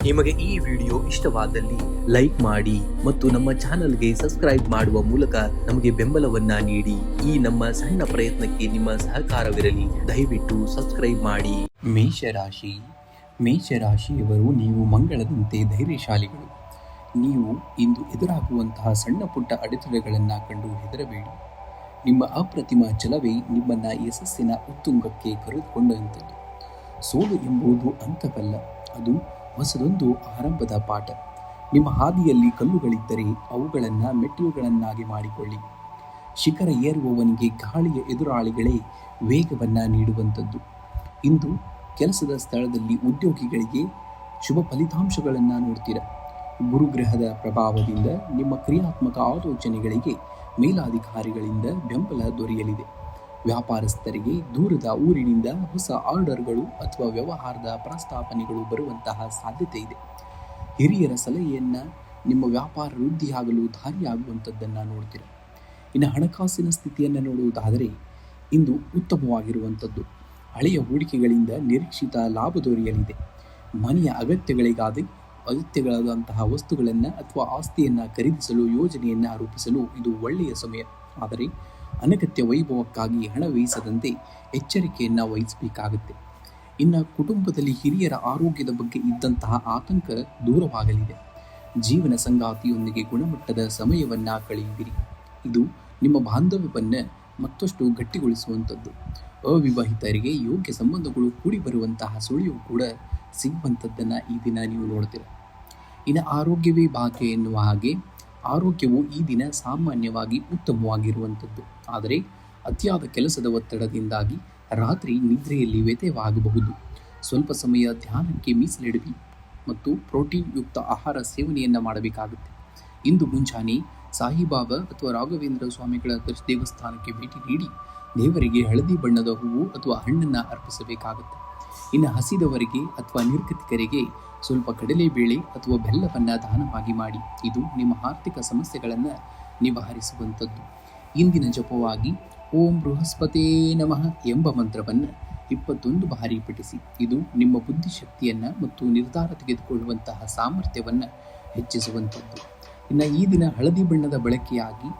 ನಿಮಗೆ ಈ ವಿಡಿಯೋ ಇಷ್ಟವಾದಲ್ಲಿ ಲೈಕ್ ಮಾಡಿ ಮತ್ತು ನಮ್ಮ ಚಾನಲ್ಗೆ ಸಬ್ಸ್ಕ್ರೈಬ್ ಮಾಡುವ ಮೂಲಕ ನಮಗೆ ಬೆಂಬಲವನ್ನ ನೀಡಿ. ಈ ನಮ್ಮ ಸಣ್ಣ ಪ್ರಯತ್ನಕ್ಕೆ ನಿಮ್ಮ ಸಹಕಾರವಿರಲಿ. ದಯವಿಟ್ಟು ಸಬ್ಸ್ಕ್ರೈಬ್ ಮಾಡಿ. ಮೇಷರಾಶಿಯವರು ನೀವು ಮಂಗಳದಂತೆ ಧೈರ್ಯಶಾಲಿಗಳು. ನೀವು ಇಂದು ಎದುರಾಗುವಂತಹ ಸಣ್ಣ ಪುಟ್ಟ ಅಡೆತಡೆಗಳನ್ನು ಕಂಡು ಹೆದರಬೇಡಿ. ನಿಮ್ಮ ಅಪ್ರತಿಮ ಛಲವೇ ನಿಮ್ಮನ್ನ ಯಶಸ್ಸಿನ ಉತ್ತುಂಗಕ್ಕೆ ಕರೆದುಕೊಂಡಂಥದ್ದು. ಸೋಲು ಎಂಬುದು ಅಂತವಲ್ಲ, ಅದು ಹೊಸದೊಂದು ಆರಂಭದ ಪಾಠ. ನಿಮ್ಮ ಹಾದಿಯಲ್ಲಿ ಕಲ್ಲುಗಳಿದ್ದರೆ ಅವುಗಳನ್ನು ಮೆಟ್ಟಿಲುಗಳನ್ನಾಗಿ ಮಾಡಿಕೊಳ್ಳಿ. ಶಿಖರ ಏರುವವನಿಗೆ ಗಾಳಿಯ ಎದುರಾಳಿಗಳೇ ವೇಗವನ್ನು ನೀಡುವಂಥದ್ದು. ಇಂದು ಕೆಲಸದ ಸ್ಥಳದಲ್ಲಿ ಉದ್ಯೋಗಿಗಳಿಗೆ ಶುಭ ಫಲಿತಾಂಶಗಳನ್ನು ನೋಡ್ತೀರ. ಗುರುಗ್ರಹದ ಪ್ರಭಾವದಿಂದ ನಿಮ್ಮ ಕ್ರಿಯಾತ್ಮಕ ಆಲೋಚನೆಗಳಿಗೆ ಮೇಲಾಧಿಕಾರಿಗಳಿಂದ ಬೆಂಬಲ ದೊರೆಯಲಿದೆ. ವ್ಯಾಪಾರಸ್ಥರಿಗೆ ದೂರದ ಊರಿನಿಂದ ಹೊಸ ಆರ್ಡರ್ಗಳು ಅಥವಾ ವ್ಯವಹಾರದ ಪ್ರಸ್ತಾಪನೆಗಳು ಬರುವಂತಹ ಸಾಧ್ಯತೆ ಇದೆ. ಹಿರಿಯರ ಸಲಹೆಯನ್ನು ನಿಮ್ಮ ವ್ಯಾಪಾರ ವೃದ್ಧಿಯಾಗಲು ದಾರಿಯಾಗುವಂಥದ್ದನ್ನು ನೋಡ್ತೀರ. ಇನ್ನು ಹಣಕಾಸಿನ ಸ್ಥಿತಿಯನ್ನು ನೋಡುವುದಾದರೆ ಇಂದು ಉತ್ತಮವಾಗಿರುವಂಥದ್ದು. ಹಳೆಯ ಹೂಡಿಕೆಗಳಿಂದ ನಿರೀಕ್ಷಿತ ಲಾಭ ದೊರೆಯಲಿದೆ. ಮನೆಯ ಅಗತ್ಯಗಳಾದಂತಹ ವಸ್ತುಗಳನ್ನು ಅಥವಾ ಆಸ್ತಿಯನ್ನು ಖರೀದಿಸಲು ಯೋಜನೆಯನ್ನು ರೂಪಿಸಲು ಇದು ಒಳ್ಳೆಯ ಸಮಯ. ಆದರೆ ಅನಗತ್ಯ ವೈಭವಕ್ಕಾಗಿ ಹಣ ವ್ಯಯಿಸದಂತೆ ಎಚ್ಚರಿಕೆಯನ್ನು ವಹಿಸಬೇಕಾಗುತ್ತೆ. ಇನ್ನು ಕುಟುಂಬದಲ್ಲಿ ಹಿರಿಯರ ಆರೋಗ್ಯದ ಬಗ್ಗೆ ಇದ್ದಂತಹ ಆತಂಕ ದೂರವಾಗಲಿದೆ. ಜೀವನ ಸಂಗಾತಿಯೊಂದಿಗೆ ಗುಣಮಟ್ಟದ ಸಮಯವನ್ನು ಕಳೆಯುವಿರಿ. ಇದು ನಿಮ್ಮ ಬಾಂಧವ್ಯವನ್ನು ಮತ್ತಷ್ಟು ಗಟ್ಟಿಗೊಳಿಸುವಂಥದ್ದು. ಅವಿವಾಹಿತರಿಗೆ ಯೋಗ್ಯ ಸಂಬಂಧಗಳು ಕೂಡಿ ಬರುವಂತಹ ಸುಳಿವು ಕೂಡ ಸಿಗುವಂಥದ್ದನ್ನು ಈ ದಿನ ನೀವು ನೋಡ್ತೀರ. ಇನ್ನು ಆರೋಗ್ಯವೇ ಭಾಗ್ಯ ಎನ್ನುವ ಹಾಗೆ ಆರೋಗ್ಯವು ಈ ದಿನ ಸಾಮಾನ್ಯವಾಗಿ ಉತ್ತಮವಾಗಿರುವಂಥದ್ದು. ಆದರೆ ಅತಿಯಾದ ಕೆಲಸದ ಒತ್ತಡದಿಂದಾಗಿ ರಾತ್ರಿ ನಿದ್ರೆಯಲ್ಲಿ ವ್ಯತ್ಯಯವಾಗಬಹುದು. ಸ್ವಲ್ಪ ಸಮಯ ಧ್ಯಾನಕ್ಕೆ ಮೀಸಲಿಡುವಿ ಮತ್ತು ಪ್ರೋಟೀನ್ ಯುಕ್ತ ಆಹಾರ ಸೇವನೆಯನ್ನು ಮಾಡಬೇಕಾಗುತ್ತೆ. ಇಂದು ಮುಂಜಾನೆ ಸಾಯಿಬಾಬಾ ಅಥವಾ ರಾಘವೇಂದ್ರ ಸ್ವಾಮಿಗಳ ದೇವಸ್ಥಾನಕ್ಕೆ ಭೇಟಿ ನೀಡಿ ದೇವರಿಗೆ ಹಳದಿ ಬಣ್ಣದ ಹೂವು ಅಥವಾ ಹಣ್ಣನ್ನು ಅರ್ಪಿಸಬೇಕಾಗುತ್ತೆ. ಇನ್ನು ಹಸಿದವರಿಗೆ ಅಥವಾ ನಿರ್ಗತಿಕರಿಗೆ ಸ್ವಲ್ಪ ಕಡಲೆಬೇಳೆ ಅಥವಾ ಬೆಲ್ಲವನ್ನು ದಾನವಾಗಿ ಮಾಡಿ. ಇದು ನಿಮ್ಮ ಆರ್ಥಿಕ ಸಮಸ್ಯೆಗಳನ್ನು ನಿವಾರಿಸುವಂಥದ್ದು. ಇಂದಿನ ಜಪವಾಗಿ ಓಂ ಬೃಹಸ್ಪತೇ ನಮಃ ಎಂಬ ಮಂತ್ರವನ್ನು 21 ಬಾರಿ ಪಠಿಸಿ. ಇದು ನಿಮ್ಮ ಬುದ್ಧಿಶಕ್ತಿಯನ್ನು ಮತ್ತು ನಿರ್ಧಾರ ತೆಗೆದುಕೊಳ್ಳುವಂತಹ ಸಾಮರ್ಥ್ಯವನ್ನು ಹೆಚ್ಚಿಸುವಂಥದ್ದು. ಇನ್ನು ಈ ದಿನ ಹಳದಿ ಬಣ್ಣದ ಬಳಕೆಯಾಗಿ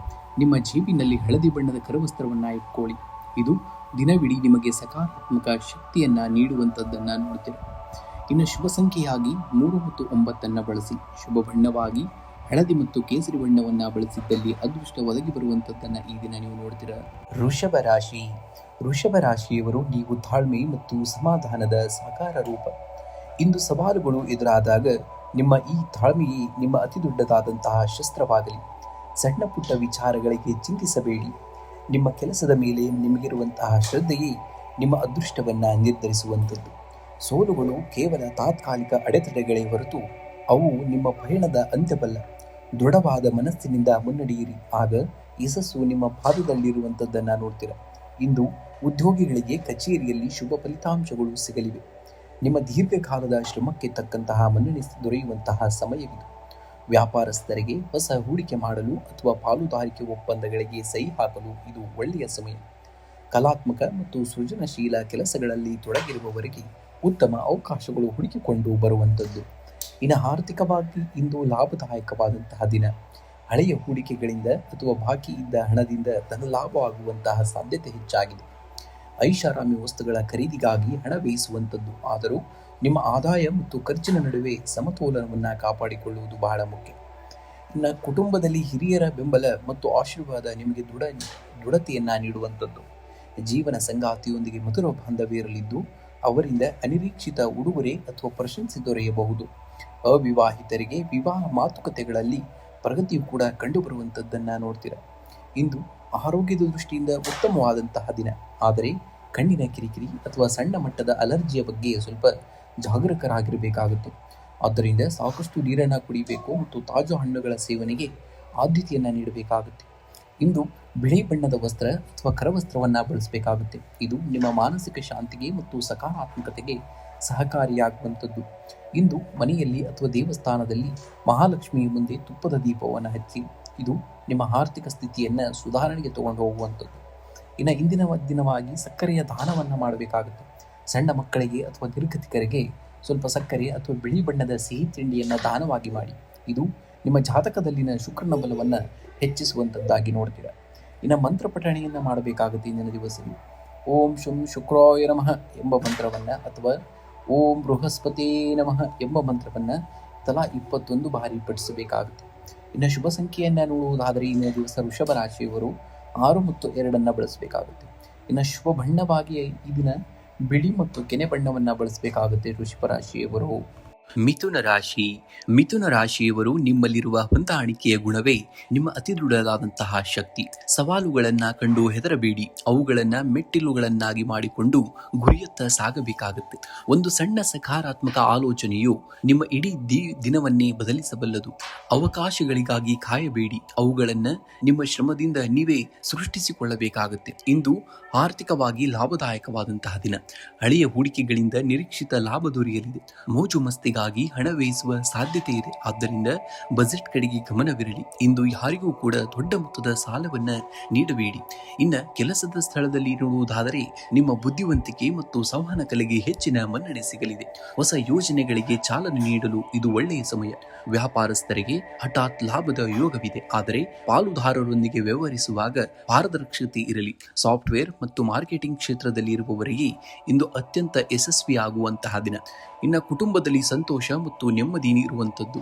ನಿಮ್ಮ ಜೇಬಿನಲ್ಲಿ ಹಳದಿ ಬಣ್ಣದ ಕರವಸ್ತ್ರವನ್ನು ಇಟ್ಕೊಳ್ಳಿ. ಇದು ದಿನವಿಡೀ ನಿಮಗೆ ಸಕಾರಾತ್ಮಕ ಶಕ್ತಿಯನ್ನು ನೀಡುವಂಥದ್ದನ್ನು ನೋಡ್ತೀರ. ಇನ್ನು ಶುಭ ಸಂಖ್ಯೆಯಾಗಿ 3 ಮತ್ತು 9 ಬಳಸಿ. ಶುಭ ಬಣ್ಣವಾಗಿ ಹಳದಿ ಮತ್ತು ಕೇಸರಿ ಬಣ್ಣವನ್ನು ಬಳಸಿದ್ದಲ್ಲಿ ಅದೃಷ್ಟ ಒದಗಿ ಬರುವಂಥದ್ದನ್ನು ಈ ದಿನ ನೀವು ನೋಡ್ತೀರ. ವೃಷಭ ರಾಶಿಯವರು ನೀವು ತಾಳ್ಮೆ ಮತ್ತು ಸಮಾಧಾನದ ಸಾಕಾರ ರೂಪ. ಇಂದು ಸವಾಲುಗಳು ಎದುರಾದಾಗ ನಿಮ್ಮ ಈ ತಾಳ್ಮೆಯೇ ನಿಮ್ಮ ಅತಿ ದೊಡ್ಡದಾದಂತಹ ಶಸ್ತ್ರವಾಗಲಿ. ಸಣ್ಣ ಪುಟ್ಟ ವಿಚಾರಗಳಿಗೆ ಚಿಂತಿಸಬೇಡಿ. ನಿಮ್ಮ ಕೆಲಸದ ಮೇಲೆ ನಿಮಗಿರುವಂತಹ ಶ್ರದ್ಧೆಯೇ ನಿಮ್ಮ ಅದೃಷ್ಟವನ್ನು ನಿರ್ಧರಿಸುವಂಥದ್ದು. ಸೋಲುಗಳು ಕೇವಲ ತಾತ್ಕಾಲಿಕ ಅಡೆತಡೆಗಳೇ ಹೊರತು ಅವು ನಿಮ್ಮ ಪಯಣದ ಅಂತ್ಯವಲ್ಲ. ದೃಢವಾದ ಮನಸ್ಸಿನಿಂದ ಮುನ್ನಡೆಯಿರಿ, ಆಗ ಯಶಸ್ಸು ನಿಮ್ಮ ಪಾದದಲ್ಲಿರುವಂಥದ್ದನ್ನು ನೋಡ್ತೀರ. ಇಂದು ಉದ್ಯೋಗಿಗಳಿಗೆ ಕಚೇರಿಯಲ್ಲಿ ಶುಭ ಫಲಿತಾಂಶಗಳು ಸಿಗಲಿವೆ. ನಿಮ್ಮ ದೀರ್ಘಕಾಲದ ಶ್ರಮಕ್ಕೆ ತಕ್ಕಂತಹ ಮನ್ನಣೆ ದೊರೆಯುವಂತಹ ಸಮಯವಿದು. ವ್ಯಾಪಾರಸ್ಥರಿಗೆ ಹೊಸ ಹೂಡಿಕೆ ಮಾಡಲು ಅಥವಾ ಪಾಲುದಾರಿಕೆ ಒಪ್ಪಂದಗಳಿಗೆ ಸಹಿ ಹಾಕಲು ಇದು ಒಳ್ಳೆಯ ಸಮಯ. ಕಲಾತ್ಮಕ ಮತ್ತು ಸೃಜನಶೀಲ ಕೆಲಸಗಳಲ್ಲಿ ತೊಡಗಿರುವವರಿಗೆ ಉತ್ತಮ ಅವಕಾಶಗಳು ಹುಡುಕಿಕೊಂಡು ಬರುವಂಥದ್ದು. ಇನ್ನು ಆರ್ಥಿಕವಾಗಿ ಇಂದು ಲಾಭದಾಯಕವಾದಂತಹ ದಿನ. ಹಳೆಯ ಹೂಡಿಕೆಗಳಿಂದ ಅಥವಾ ಬಾಕಿ ಇದ್ದ ಹಣದಿಂದ ಧನಲಾಭ ಆಗುವಂತಹ ಸಾಧ್ಯತೆ ಹೆಚ್ಚಾಗಿದೆ. ಐಷಾರಾಮಿ ವಸ್ತುಗಳ ಖರೀದಿಗಾಗಿ ಹಣ ವ್ಯಯಿಸುವಂಥದ್ದು. ಆದರೂ ನಿಮ್ಮ ಆದಾಯ ಮತ್ತು ಖರ್ಚಿನ ನಡುವೆ ಸಮತೋಲನವನ್ನು ಕಾಪಾಡಿಕೊಳ್ಳುವುದು ಬಹಳ ಮುಖ್ಯ. ಇನ್ನು ಕುಟುಂಬದಲ್ಲಿ ಹಿರಿಯರ ಬೆಂಬಲ ಮತ್ತು ಆಶೀರ್ವಾದ ನಿಮಗೆ ದೃಢತೆಯನ್ನು ನೀಡುವಂಥದ್ದು. ಜೀವನ ಸಂಗಾತಿಯೊಂದಿಗೆ ಮಧುರ ಬಾಂಧವ್ಯ ಇರಲಿದ್ದು ಅವರಿಂದ ಅನಿರೀಕ್ಷಿತ ಉಡುಗೊರೆ ಅಥವಾ ಪ್ರಶಂಸೆ ದೊರೆಯಬಹುದು. ಅವಿವಾಹಿತರಿಗೆ ವಿವಾಹ ಮಾತುಕತೆಗಳಲ್ಲಿ ಪ್ರಗತಿಯು ಕೂಡ ಕಂಡುಬರುವಂಥದ್ದನ್ನು ನೋಡ್ತೀರ. ಇಂದು ಆರೋಗ್ಯದ ದೃಷ್ಟಿಯಿಂದ ಉತ್ತಮವಾದಂತಹ ದಿನ. ಆದರೆ ಕಣ್ಣಿನ ಕಿರಿಕಿರಿ ಅಥವಾ ಸಣ್ಣ ಮಟ್ಟದ ಅಲರ್ಜಿಯ ಬಗ್ಗೆ ಸ್ವಲ್ಪ ಜಾಗರೂಕರಾಗಿರಬೇಕಾಗುತ್ತೆ. ಆದ್ದರಿಂದ ಸಾಕಷ್ಟು ನೀರನ್ನು ಕುಡಿಯಬೇಕು ಮತ್ತು ತಾಜಾ ಹಣ್ಣುಗಳ ಸೇವನೆಗೆ ಆದ್ಯತೆಯನ್ನು ನೀಡಬೇಕಾಗುತ್ತೆ. ಇಂದು ಬಿಳಿ ಬಣ್ಣದ ವಸ್ತ್ರ ಅಥವಾ ಕರವಸ್ತ್ರವನ್ನು ಬಳಸಬೇಕಾಗುತ್ತೆ. ಇದು ನಿಮ್ಮ ಮಾನಸಿಕ ಶಾಂತಿಗೆ ಮತ್ತು ಸಕಾರಾತ್ಮಕತೆಗೆ ಸಹಕಾರಿಯಾಗುವಂಥದ್ದು. ಇಂದು ಮನೆಯಲ್ಲಿ ಅಥವಾ ದೇವಸ್ಥಾನದಲ್ಲಿ ಮಹಾಲಕ್ಷ್ಮಿಯ ಮುಂದೆ ತುಪ್ಪದ ದೀಪವನ್ನು ಹಚ್ಚಿ. ಇದು ನಿಮ್ಮ ಆರ್ಥಿಕ ಸ್ಥಿತಿಯನ್ನು ಸುಧಾರಣೆಗೆ ತಗೊಂಡು ಹೋಗುವಂಥದ್ದು. ಇನ್ನು ಇಂದಿನ ದಿನವಾಗಿ ಸಕ್ಕರೆಯ ದಾನವನ್ನು ಮಾಡಬೇಕಾಗುತ್ತೆ. ಸಣ್ಣ ಮಕ್ಕಳಿಗೆ ಅಥವಾ ನಿರ್ಗತಿಕರಿಗೆ ಸ್ವಲ್ಪ ಸಕ್ಕರೆ ಅಥವಾ ಬಿಳಿ ಬಣ್ಣದ ಸಿಹಿ ತಿಂಡಿಯನ್ನು ದಾನವಾಗಿ ಮಾಡಿ. ಇದು ನಿಮ್ಮ ಜಾತಕದಲ್ಲಿನ ಶುಕ್ರನ ಬಲವನ್ನು ಹೆಚ್ಚಿಸುವಂಥದ್ದಾಗಿ ನೋಡ್ತೀರಾ. ಇನ್ನು ಮಂತ್ರ ಪಠಣೆಯನ್ನು ಮಾಡಬೇಕಾಗುತ್ತೆ ಇಂದಿನ ದಿವಸದಲ್ಲಿ. ಓಂ ಶುಂ ಶುಕ್ರಾಯ ನಮಃ ಎಂಬ ಮಂತ್ರವನ್ನು ಅಥವಾ ಓಂ ಬೃಹಸ್ಪತೇ ನಮಃ ಎಂಬ ಮಂತ್ರವನ್ನು ತಲಾ 21 ಬಾರಿ ಪಠಿಸಬೇಕಾಗುತ್ತೆ. ಇನ್ನು ಶುಭ ಸಂಖ್ಯೆಯನ್ನು ನೋಡುವುದಾದರೆ ಇಂದಿನ ದಿವಸ ವೃಷಭ ರಾಶಿಯವರು 6 ಮತ್ತು 2 ಬಳಸಬೇಕಾಗುತ್ತೆ. ಇನ್ನು ಶುಭ ಬಣ್ಣವಾಗಿ ಈ ದಿನ ಬಿಳಿ ಮತ್ತು ಕೆನೆ ಬಣ್ಣವನ್ನು ಬಳಸಬೇಕಾಗುತ್ತೆ ವೃಷಭ ರಾಶಿಯವರು. ಮಿಥುನ ರಾಶಿಯವರು ನಿಮ್ಮಲ್ಲಿರುವ ಹೊಂದಾಣಿಕೆಯ ಗುಣವೇ ನಿಮ್ಮ ಅತಿ ದೃಢವಾದಂತಹ ಶಕ್ತಿ. ಸವಾಲುಗಳನ್ನ ಕಂಡು ಹೆದರಬೇಡಿ, ಅವುಗಳನ್ನ ಮೆಟ್ಟಿಲುಗಳನ್ನಾಗಿ ಮಾಡಿಕೊಂಡು ಗುರಿಯತ್ತ ಸಾಗಬೇಕಾಗುತ್ತೆ. ಒಂದು ಸಣ್ಣ ಸಕಾರಾತ್ಮಕ ಆಲೋಚನೆಯು ನಿಮ್ಮ ಇಡೀ ದಿನವನ್ನೇ ಬದಲಿಸಬಲ್ಲದು. ಅವಕಾಶಗಳಿಗಾಗಿ ಕಾಯಬೇಡಿ, ಅವುಗಳನ್ನ ನಿಮ್ಮ ಶ್ರಮದಿಂದ ನೀವೇ ಸೃಷ್ಟಿಸಿಕೊಳ್ಳಬೇಕಾಗುತ್ತೆ. ಇಂದು ಆರ್ಥಿಕವಾಗಿ ಲಾಭದಾಯಕವಾದಂತಹ ದಿನ. ಹಳೆಯ ಹೂಡಿಕೆಗಳಿಂದ ನಿರೀಕ್ಷಿತ ಲಾಭ ದೊರೆಯಲಿದೆ. ಮೋಜು ಮಸ್ತಿಗಾಗಿ ಹಣ ವ್ಯಯಿಸುವ ಸಾಧ್ಯತೆ ಇದೆ. ಆದ್ದರಿಂದ ಬಜೆಟ್ ಕಡೆಗೆ ಗಮನವಿರಲಿ. ಇಂದು ಯಾರಿಗೂ ಕೂಡ ದೊಡ್ಡ ಮೊತ್ತದ ಸಾಲವನ್ನ ನೀಡಬೇಡಿ. ಇನ್ನು ಕೆಲಸದ ಸ್ಥಳದಲ್ಲಿ ನೋಡುವುದಾದರೆ ನಿಮ್ಮ ಬುದ್ಧಿವಂತಿಕೆ ಮತ್ತು ಸಂವಹನ ಕಲೆಗೆ ಹೆಚ್ಚಿನ ಮನ್ನಣೆ ಸಿಗಲಿದೆ. ಹೊಸ ಯೋಜನೆಗಳಿಗೆ ಚಾಲನೆ ನೀಡಲು ಇದು ಒಳ್ಳೆಯ ಸಮಯ. ವ್ಯಾಪಾರಸ್ಥರಿಗೆ ಹಠಾತ್ ಲಾಭದ ಯೋಗವಿದೆ. ಆದರೆ ಪಾಲುದಾರರೊಂದಿಗೆ ವ್ಯವಹರಿಸುವಾಗ ಪಾರದರ್ಶಕತೆ ಇರಲಿ. ಸಾಫ್ಟ್ವೇರ್ ಮತ್ತು ಮಾರ್ಕೆಟಿಂಗ್ ಕ್ಷೇತ್ರದಲ್ಲಿ ಇರುವವರಿಗೆ ಇಂದು ಅತ್ಯಂತ ಯಶಸ್ವಿಯಾಗುವಂತಹ ದಿನ. ಇನ್ನು ಕುಟುಂಬದಲ್ಲಿ ಸಂತೋಷ ಮತ್ತು ನೆಮ್ಮದಿ ಇರುವಂಥದ್ದು.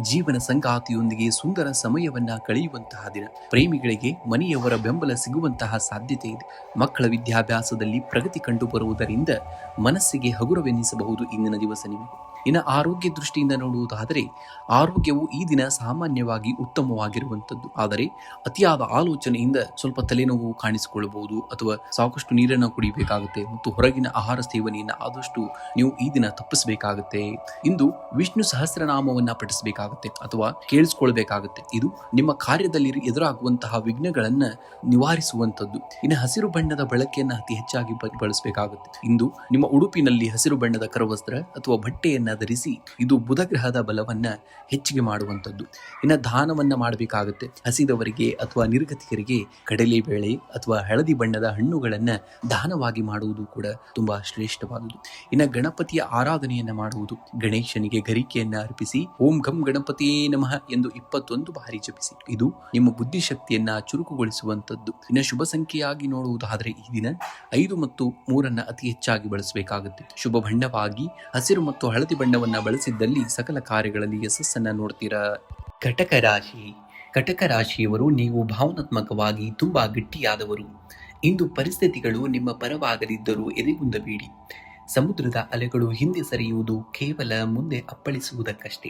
ಜೀವನ ಸಂಗಾತಿಯೊಂದಿಗೆ ಸುಂದರ ಸಮಯವನ್ನ ಕಳೆಯುವಂತಹ ದಿನ. ಪ್ರೇಮಿಗಳಿಗೆ ಮನೆಯವರ ಬೆಂಬಲ ಸಿಗುವಂತಹ ಸಾಧ್ಯತೆ ಇದೆ. ಮಕ್ಕಳ ವಿದ್ಯಾಭ್ಯಾಸದಲ್ಲಿ ಪ್ರಗತಿ ಕಂಡು ಬರುವುದರಿಂದ ಮನಸ್ಸಿಗೆ ಹಗುರವೆನ್ನಿಸಬಹುದು ಇಂದಿನ ದಿವಸ ನಿಮಗೆ. ಇನ್ನು ಆರೋಗ್ಯ ದೃಷ್ಟಿಯಿಂದ ನೋಡುವುದಾದರೆ ಆರೋಗ್ಯವು ಈ ದಿನ ಸಾಮಾನ್ಯವಾಗಿ ಉತ್ತಮವಾಗಿರುವಂಥದ್ದು. ಆದರೆ ಅತಿಯಾದ ಆಲೋಚನೆಯಿಂದ ಸ್ವಲ್ಪ ತಲೆನೋವು ಕಾಣಿಸಿಕೊಳ್ಳಬಹುದು ಅಥವಾ ಸಾಕಷ್ಟು ನೀರನ್ನು ಕುಡಿಯಬೇಕಾಗುತ್ತೆ ಮತ್ತು ಹೊರಗಿನ ಆಹಾರ ಸೇವನೆಯನ್ನು ಆದಷ್ಟು ನೀವು ಈ ದಿನ ತಪ್ಪಿಸಬೇಕಾಗುತ್ತೆ. ಇಂದು ವಿಷ್ಣು ಸಹಸ್ರನಾಮವನ್ನ ಪಠಿಸಬೇಕಾಗುತ್ತೆ ಅಥವಾ ಕೇಳಿಸ್ಕೊಳ್ಬೇಕಾಗುತ್ತೆ. ಇದು ನಿಮ್ಮ ಕಾರ್ಯದಲ್ಲಿ ಎದುರಾಗುವಂತಹ ವಿಘ್ನಗಳನ್ನ ನಿವಾರಿಸುವಂಥದ್ದು. ಇನ್ನು ಹಸಿರು ಬಣ್ಣದ ಬಳಕೆಯನ್ನು ಅತಿ ಹೆಚ್ಚಾಗಿ ಬಳಸಬೇಕಾಗುತ್ತೆ. ಇಂದು ನಿಮ್ಮ ಉಡುಪಿನಲ್ಲಿ ಹಸಿರು ಬಣ್ಣದ ಕರವಸ್ತ್ರ ಅಥವಾ ಬಟ್ಟೆಯನ್ನ ಧರಿಸಿ. ಇದು ಬುಧ ಗ್ರಹದ ಬಲವನ್ನ ಹೆಚ್ಚಿಗೆ ಮಾಡುವಂಥದ್ದು. ಇನ್ನು ದಾನವನ್ನ ಮಾಡಬೇಕಾಗುತ್ತೆ. ಹಸಿದವರಿಗೆ ಅಥವಾ ನಿರ್ಗತಿಕರಿಗೆ ಕಡಲೆಬೇಳೆ ಅಥವಾ ಹಳದಿ ಬಣ್ಣದ ಹಣ್ಣುಗಳನ್ನ ದಾನವಾಗಿ ಮಾಡುವುದು ಕೂಡ ತುಂಬಾ ಶ್ರೇಷ್ಠವಾದುದು. ಇನ್ನು ಗಣಪತಿಯ ಆರಾಧನೆಯನ್ನ ಮಾಡುವುದು. ಗಣೇಶನಿಗೆ ಗರಿಕೆಯನ್ನ ಅರ್ಪಿಸಿ ಓಂ ಗಂ ಗಣಪತಿಯೇ ನಮಃ ಎಂದು 21 ಬಾರಿ ಜಪಿಸಿ. ಇದು ನಿಮ್ಮ ಬುದ್ಧಿಶಕ್ತಿಯನ್ನ ಚುರುಕುಗೊಳಿಸುವಂಥದ್ದು. ಇನ್ನು ಶುಭ ಸಂಖ್ಯೆಯಾಗಿ ನೋಡುವುದಾದರೆ ಈ ದಿನ 5 ಮತ್ತು 3 ಅತಿ ಹೆಚ್ಚಾಗಿ ಬಳಸಬೇಕಾಗುತ್ತೆ. ಶುಭ ಬಣ್ಣವಾಗಿ ಹಸಿರು ಮತ್ತು ಹಳದಿ ಬಣ್ಣವನ್ನ ಬಳಸಿದ್ದಲ್ಲಿ ಸಕಲ ಕಾರ್ಯಗಳಲ್ಲಿ ಯಶಸ್ಸನ್ನ ನೋಡ್ತೀರಾ. ಕಟಕ ರಾಶಿಯವರು ನೀವು ಭಾವನಾತ್ಮಕವಾಗಿ ತುಂಬಾ ಗಟ್ಟಿಯಾದವರು. ಇಂದು ಪರಿಸ್ಥಿತಿಗಳು ನಿಮ್ಮ ಪರವಾಗದಿದ್ದರೂ ಎದೆಗುಂದಬೇಡಿ. ಸಮುದ್ರದ ಅಲೆಗಳು ಹಿಂದೆ ಸರಿಯುವುದು ಕೇವಲ ಮುಂದೆ ಅಪ್ಪಳಿಸುವುದಕ್ಕಷ್ಟೇ.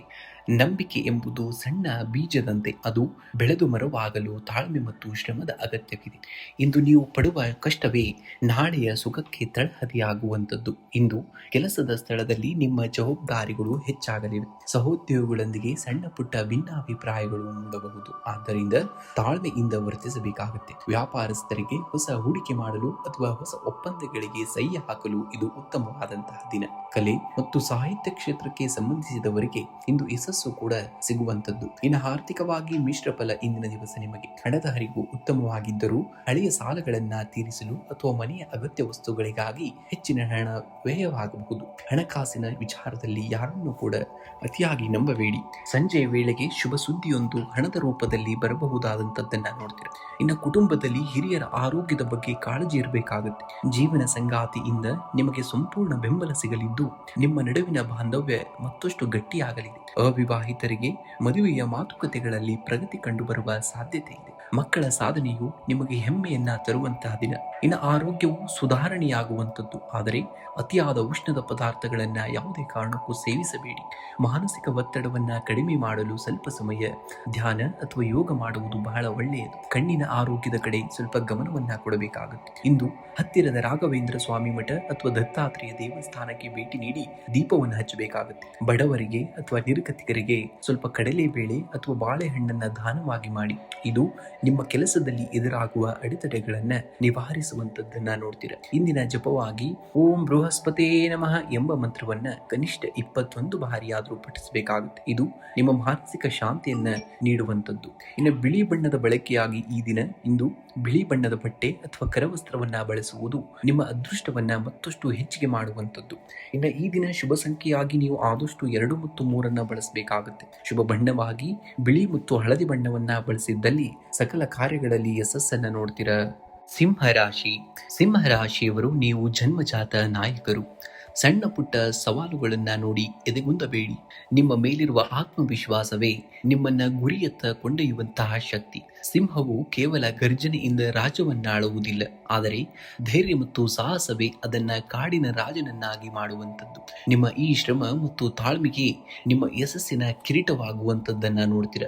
ನಂಬಿಕೆ ಎಂಬುದು ಸಣ್ಣ ಬೀಜದಂತೆ. ಅದು ಬೆಳೆದು ಮರವಾಗಲು ತಾಳ್ಮೆ ಮತ್ತು ಶ್ರಮದ ಅಗತ್ಯವಿದೆ. ಇಂದು ನೀವು ಪಡುವ ಕಷ್ಟವೇ ನಾಳೆಯ ಸುಖಕ್ಕೆ ತಳಹದಿಯಾಗುವಂಥದ್ದು. ಇಂದು ಕೆಲಸದ ಸ್ಥಳದಲ್ಲಿ ನಿಮ್ಮ ಜವಾಬ್ದಾರಿಗಳು ಹೆಚ್ಚಾಗಲಿವೆ. ಸಹೋದ್ಯೋಗಿಗಳೊಂದಿಗೆ ಸಣ್ಣ ಪುಟ್ಟ ಭಿನ್ನಾಭಿಪ್ರಾಯಗಳು ಮೂಡಬಹುದು. ಆದ್ದರಿಂದ ತಾಳ್ಮೆಯಿಂದ ವರ್ತಿಸಬೇಕಾಗುತ್ತೆ. ವ್ಯಾಪಾರಸ್ಥರಿಗೆ ಹೊಸ ಹೂಡಿಕೆ ಮಾಡಲು ಅಥವಾ ಹೊಸ ಒಪ್ಪಂದಗಳಿಗೆ ಸಹಿ ಹಾಕಲು ಇದು ಉತ್ತಮವಾದಂತಹ ದಿನ. ಕಲೆ ಮತ್ತು ಸಾಹಿತ್ಯ ಕ್ಷೇತ್ರಕ್ಕೆ ಸಂಬಂಧಿಸಿದವರಿಗೆ ಇಂದು ಯಶಸ್ಸು ಕೂಡ ಸಿಗುವಂಥದ್ದು. ಇನ್ನು ಆರ್ಥಿಕವಾಗಿ ಮಿಶ್ರ ಫಲ ಇಂದಿನ ದಿವಸ ನಿಮಗೆ. ಹಣದ ಹರಿವು ಉತ್ತಮವಾಗಿದ್ದರೂ ಹಳೆಯ ಸಾಲಗಳನ್ನ ತೀರಿಸಲು ಅಥವಾ ಮನೆಯ ಅಗತ್ಯ ವಸ್ತುಗಳಿಗಾಗಿ ಹೆಚ್ಚಿನ ಹಣ ವ್ಯಯವಾಗಬಹುದು. ಹಣಕಾಸಿನ ವಿಚಾರದಲ್ಲಿ ಯಾರನ್ನೂ ಕೂಡ ಅತಿಯಾಗಿ ನಂಬಬೇಡಿ. ಸಂಜೆಯ ವೇಳೆಗೆ ಶುಭ ಸುದ್ದಿಯೊಂದು ಹಣದ ರೂಪದಲ್ಲಿ ಬರಬಹುದಾದಂಥದ್ದನ್ನ ನೋಡ್ತೀರ. ಇನ್ನು ಕುಟುಂಬದಲ್ಲಿ ಹಿರಿಯರ ಆರೋಗ್ಯದ ಬಗ್ಗೆ ಕಾಳಜಿ ಇರಬೇಕಾಗುತ್ತೆ. ಜೀವನ ಸಂಗಾತಿಯಿಂದ ನಿಮಗೆ ಸಂಪೂರ್ಣ ಬೆಂಬಲ ಸಿಗಲಿದ್ದು ನಿಮ್ಮ ನಡುವಿನ ಬಾಂಧವ್ಯ ಮತ್ತಷ್ಟು ಗಟ್ಟಿಯಾಗಲಿದೆ. ಅವಿವಾಹಿತರಿಗೆ ಮದುವೆಯ ಮಾತುಕತೆಗಳಲ್ಲಿ ಪ್ರಗತಿ ಕಂಡುಬರುವ ಸಾಧ್ಯತೆ ಇದೆ. ಮಕ್ಕಳ ಸಾಧನೆಯು ನಿಮಗೆ ಹೆಮ್ಮೆಯನ್ನ ತರುವಂತಹ ದಿನ. ಇನ್ನು ಆರೋಗ್ಯವು ಸುಧಾರಣೆಯಾಗುವಂಥದ್ದು. ಆದರೆ ಅತಿಯಾದ ಉಷ್ಣದ ಪದಾರ್ಥಗಳನ್ನ ಯಾವುದೇ ಕಾರಣಕ್ಕೂ ಸೇವಿಸಬೇಡಿ. ಮಾನಸಿಕ ಒತ್ತಡವನ್ನ ಕಡಿಮೆ ಮಾಡಲು ಸ್ವಲ್ಪ ಸಮಯ ಧ್ಯಾನ ಅಥವಾ ಯೋಗ ಮಾಡುವುದು ಬಹಳ ಒಳ್ಳೆಯದು. ಕಣ್ಣಿನ ಆರೋಗ್ಯದ ಕಡೆ ಸ್ವಲ್ಪ ಗಮನವನ್ನ ಕೊಡಬೇಕಾಗುತ್ತೆ. ಇಂದು ಹತ್ತಿರದ ರಾಘವೇಂದ್ರ ಸ್ವಾಮಿ ಮಠ ಅಥವಾ ದತ್ತಾತ್ರೇಯ ದೇವಸ್ಥಾನಕ್ಕೆ ಭೇಟಿ ನೀಡಿ ದೀಪವನ್ನು ಹಚ್ಚಬೇಕಾಗುತ್ತೆ. ಬಡವರಿಗೆ ಅಥವಾ ನಿರ್ಗತಿಕರಿಗೆ ಸ್ವಲ್ಪ ಕಡಲೆಬೇಳೆ ಅಥವಾ ಬಾಳೆಹಣ್ಣನ್ನ ದಾನವಾಗಿ ಮಾಡಿ. ಇದು ನಿಮ್ಮ ಕೆಲಸದಲ್ಲಿ ಎದುರಾಗುವ ಅಡೆತಡೆಗಳನ್ನ ನಿವಾರಿಸುವಂತದ್ದನ್ನ ನೋಡ್ತೀರಾ. ಇಂದಿನ ಜಪವಾಗಿ ಓಂ ಬೃಹಸ್ಪತೇ ನಮಃ ಎಂಬ ಮಂತ್ರವನ್ನ ಕನಿಷ್ಠ 21 ಬಾರಿಯಾದರೂ ಪಠಿಸಬೇಕಾಗುತ್ತೆ. ಇದು ನಿಮ್ಮ ಮಾನಸಿಕ ಶಾಂತಿಯನ್ನ ನೀಡುವಂಥದ್ದು. ಇನ್ನು ಬಿಳಿ ಬಣ್ಣದ ಬಳಕೆಯಾಗಿ ಈ ದಿನ ಇಂದು ಬಿಳಿ ಬಣ್ಣದ ಬಟ್ಟೆ ಅಥವಾ ಕರವಸ್ತ್ರವನ್ನ ಬಳಸುವುದು ನಿಮ್ಮ ಅದೃಷ್ಟವನ್ನ ಮತ್ತಷ್ಟು ಹೆಚ್ಚಿಗೆ ಮಾಡುವಂಥದ್ದು. ಇನ್ನು ಈ ದಿನ ಶುಭ ಸಂಖ್ಯೆಯಾಗಿ ನೀವು ಆದಷ್ಟು 2 ಮತ್ತು 3 ಬಳಸಬೇಕಾಗುತ್ತೆ. ಶುಭ ಬಣ್ಣವಾಗಿ ಬಿಳಿ ಮತ್ತು ಹಳದಿ ಬಣ್ಣವನ್ನ ಬಳಸಿದ್ದಲ್ಲಿ ಸಕಲ ಕಾರ್ಯಗಳಲ್ಲಿ ಯಶಸ್ಸನ್ನ ನೋಡ್ತೀರಾ. ಸಿಂಹರಾಶಿಯವರು ನೀವು ಜನ್ಮಜಾತ ನಾಯಕರು. ಸಣ್ಣ ಪುಟ್ಟ ಸವಾಲುಗಳನ್ನ ನೋಡಿ ಎದೆಗುಂದಬೇಡಿ. ನಿಮ್ಮ ಮೇಲಿರುವ ಆತ್ಮವಿಶ್ವಾಸವೇ ನಿಮ್ಮನ್ನ ಗುರಿಯತ್ತ ಕೊಂಡೊಯ್ಯುವಂತಹ ಶಕ್ತಿ. ಸಿಂಹವು ಕೇವಲ ಗರ್ಜನೆಯಿಂದ ರಾಜ್ಯವನ್ನಾಳುವುದಿಲ್ಲ, ಆದರೆ ಧೈರ್ಯ ಮತ್ತು ಸಾಹಸವೇ ಅದನ್ನ ಕಾಡಿನ ರಾಜನನ್ನಾಗಿ ಮಾಡುವಂಥದ್ದು. ನಿಮ್ಮ ಈ ಶ್ರಮ ಮತ್ತು ತಾಳ್ಮೆಗೆ ನಿಮ್ಮ ಯಶಸ್ಸಿನ ಕಿರೀಟವಾಗುವಂಥದ್ದನ್ನ ನೋಡ್ತೀರ.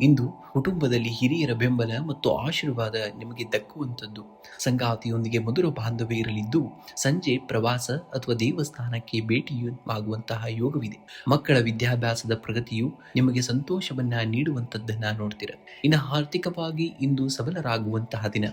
ಇಂದು ಕುಟುಂಬದಲ್ಲಿ ಹಿರಿಯರ ಬೆಂಬಲ ಮತ್ತು ಆಶೀರ್ವಾದ ನಿಮಗೆ ದಕ್ಕುವಂಥದ್ದು. ಸಂಗಾತಿಯೊಂದಿಗೆ ಮಧುರ ಬಾಂಧವ್ಯ ಇರಲಿದ್ದು ಸಂಜೆ ಪ್ರವಾಸ ಅಥವಾ ದೇವಸ್ಥಾನಕ್ಕೆ ಭೇಟಿಯಾಗುವಂತಹ ಯೋಗವಿದೆ. ಮಕ್ಕಳ ವಿದ್ಯಾಭ್ಯಾಸದ ಪ್ರಗತಿಯು ನಿಮಗೆ ಸಂತೋಷವನ್ನ ನೀಡುವಂಥದ್ದನ್ನ ನೋಡ್ತೀರ. ಇನ್ನು ಆರ್ಥಿಕವಾಗಿ ಇಂದು ಸಬಲರಾಗುವಂತಹ ದಿನ.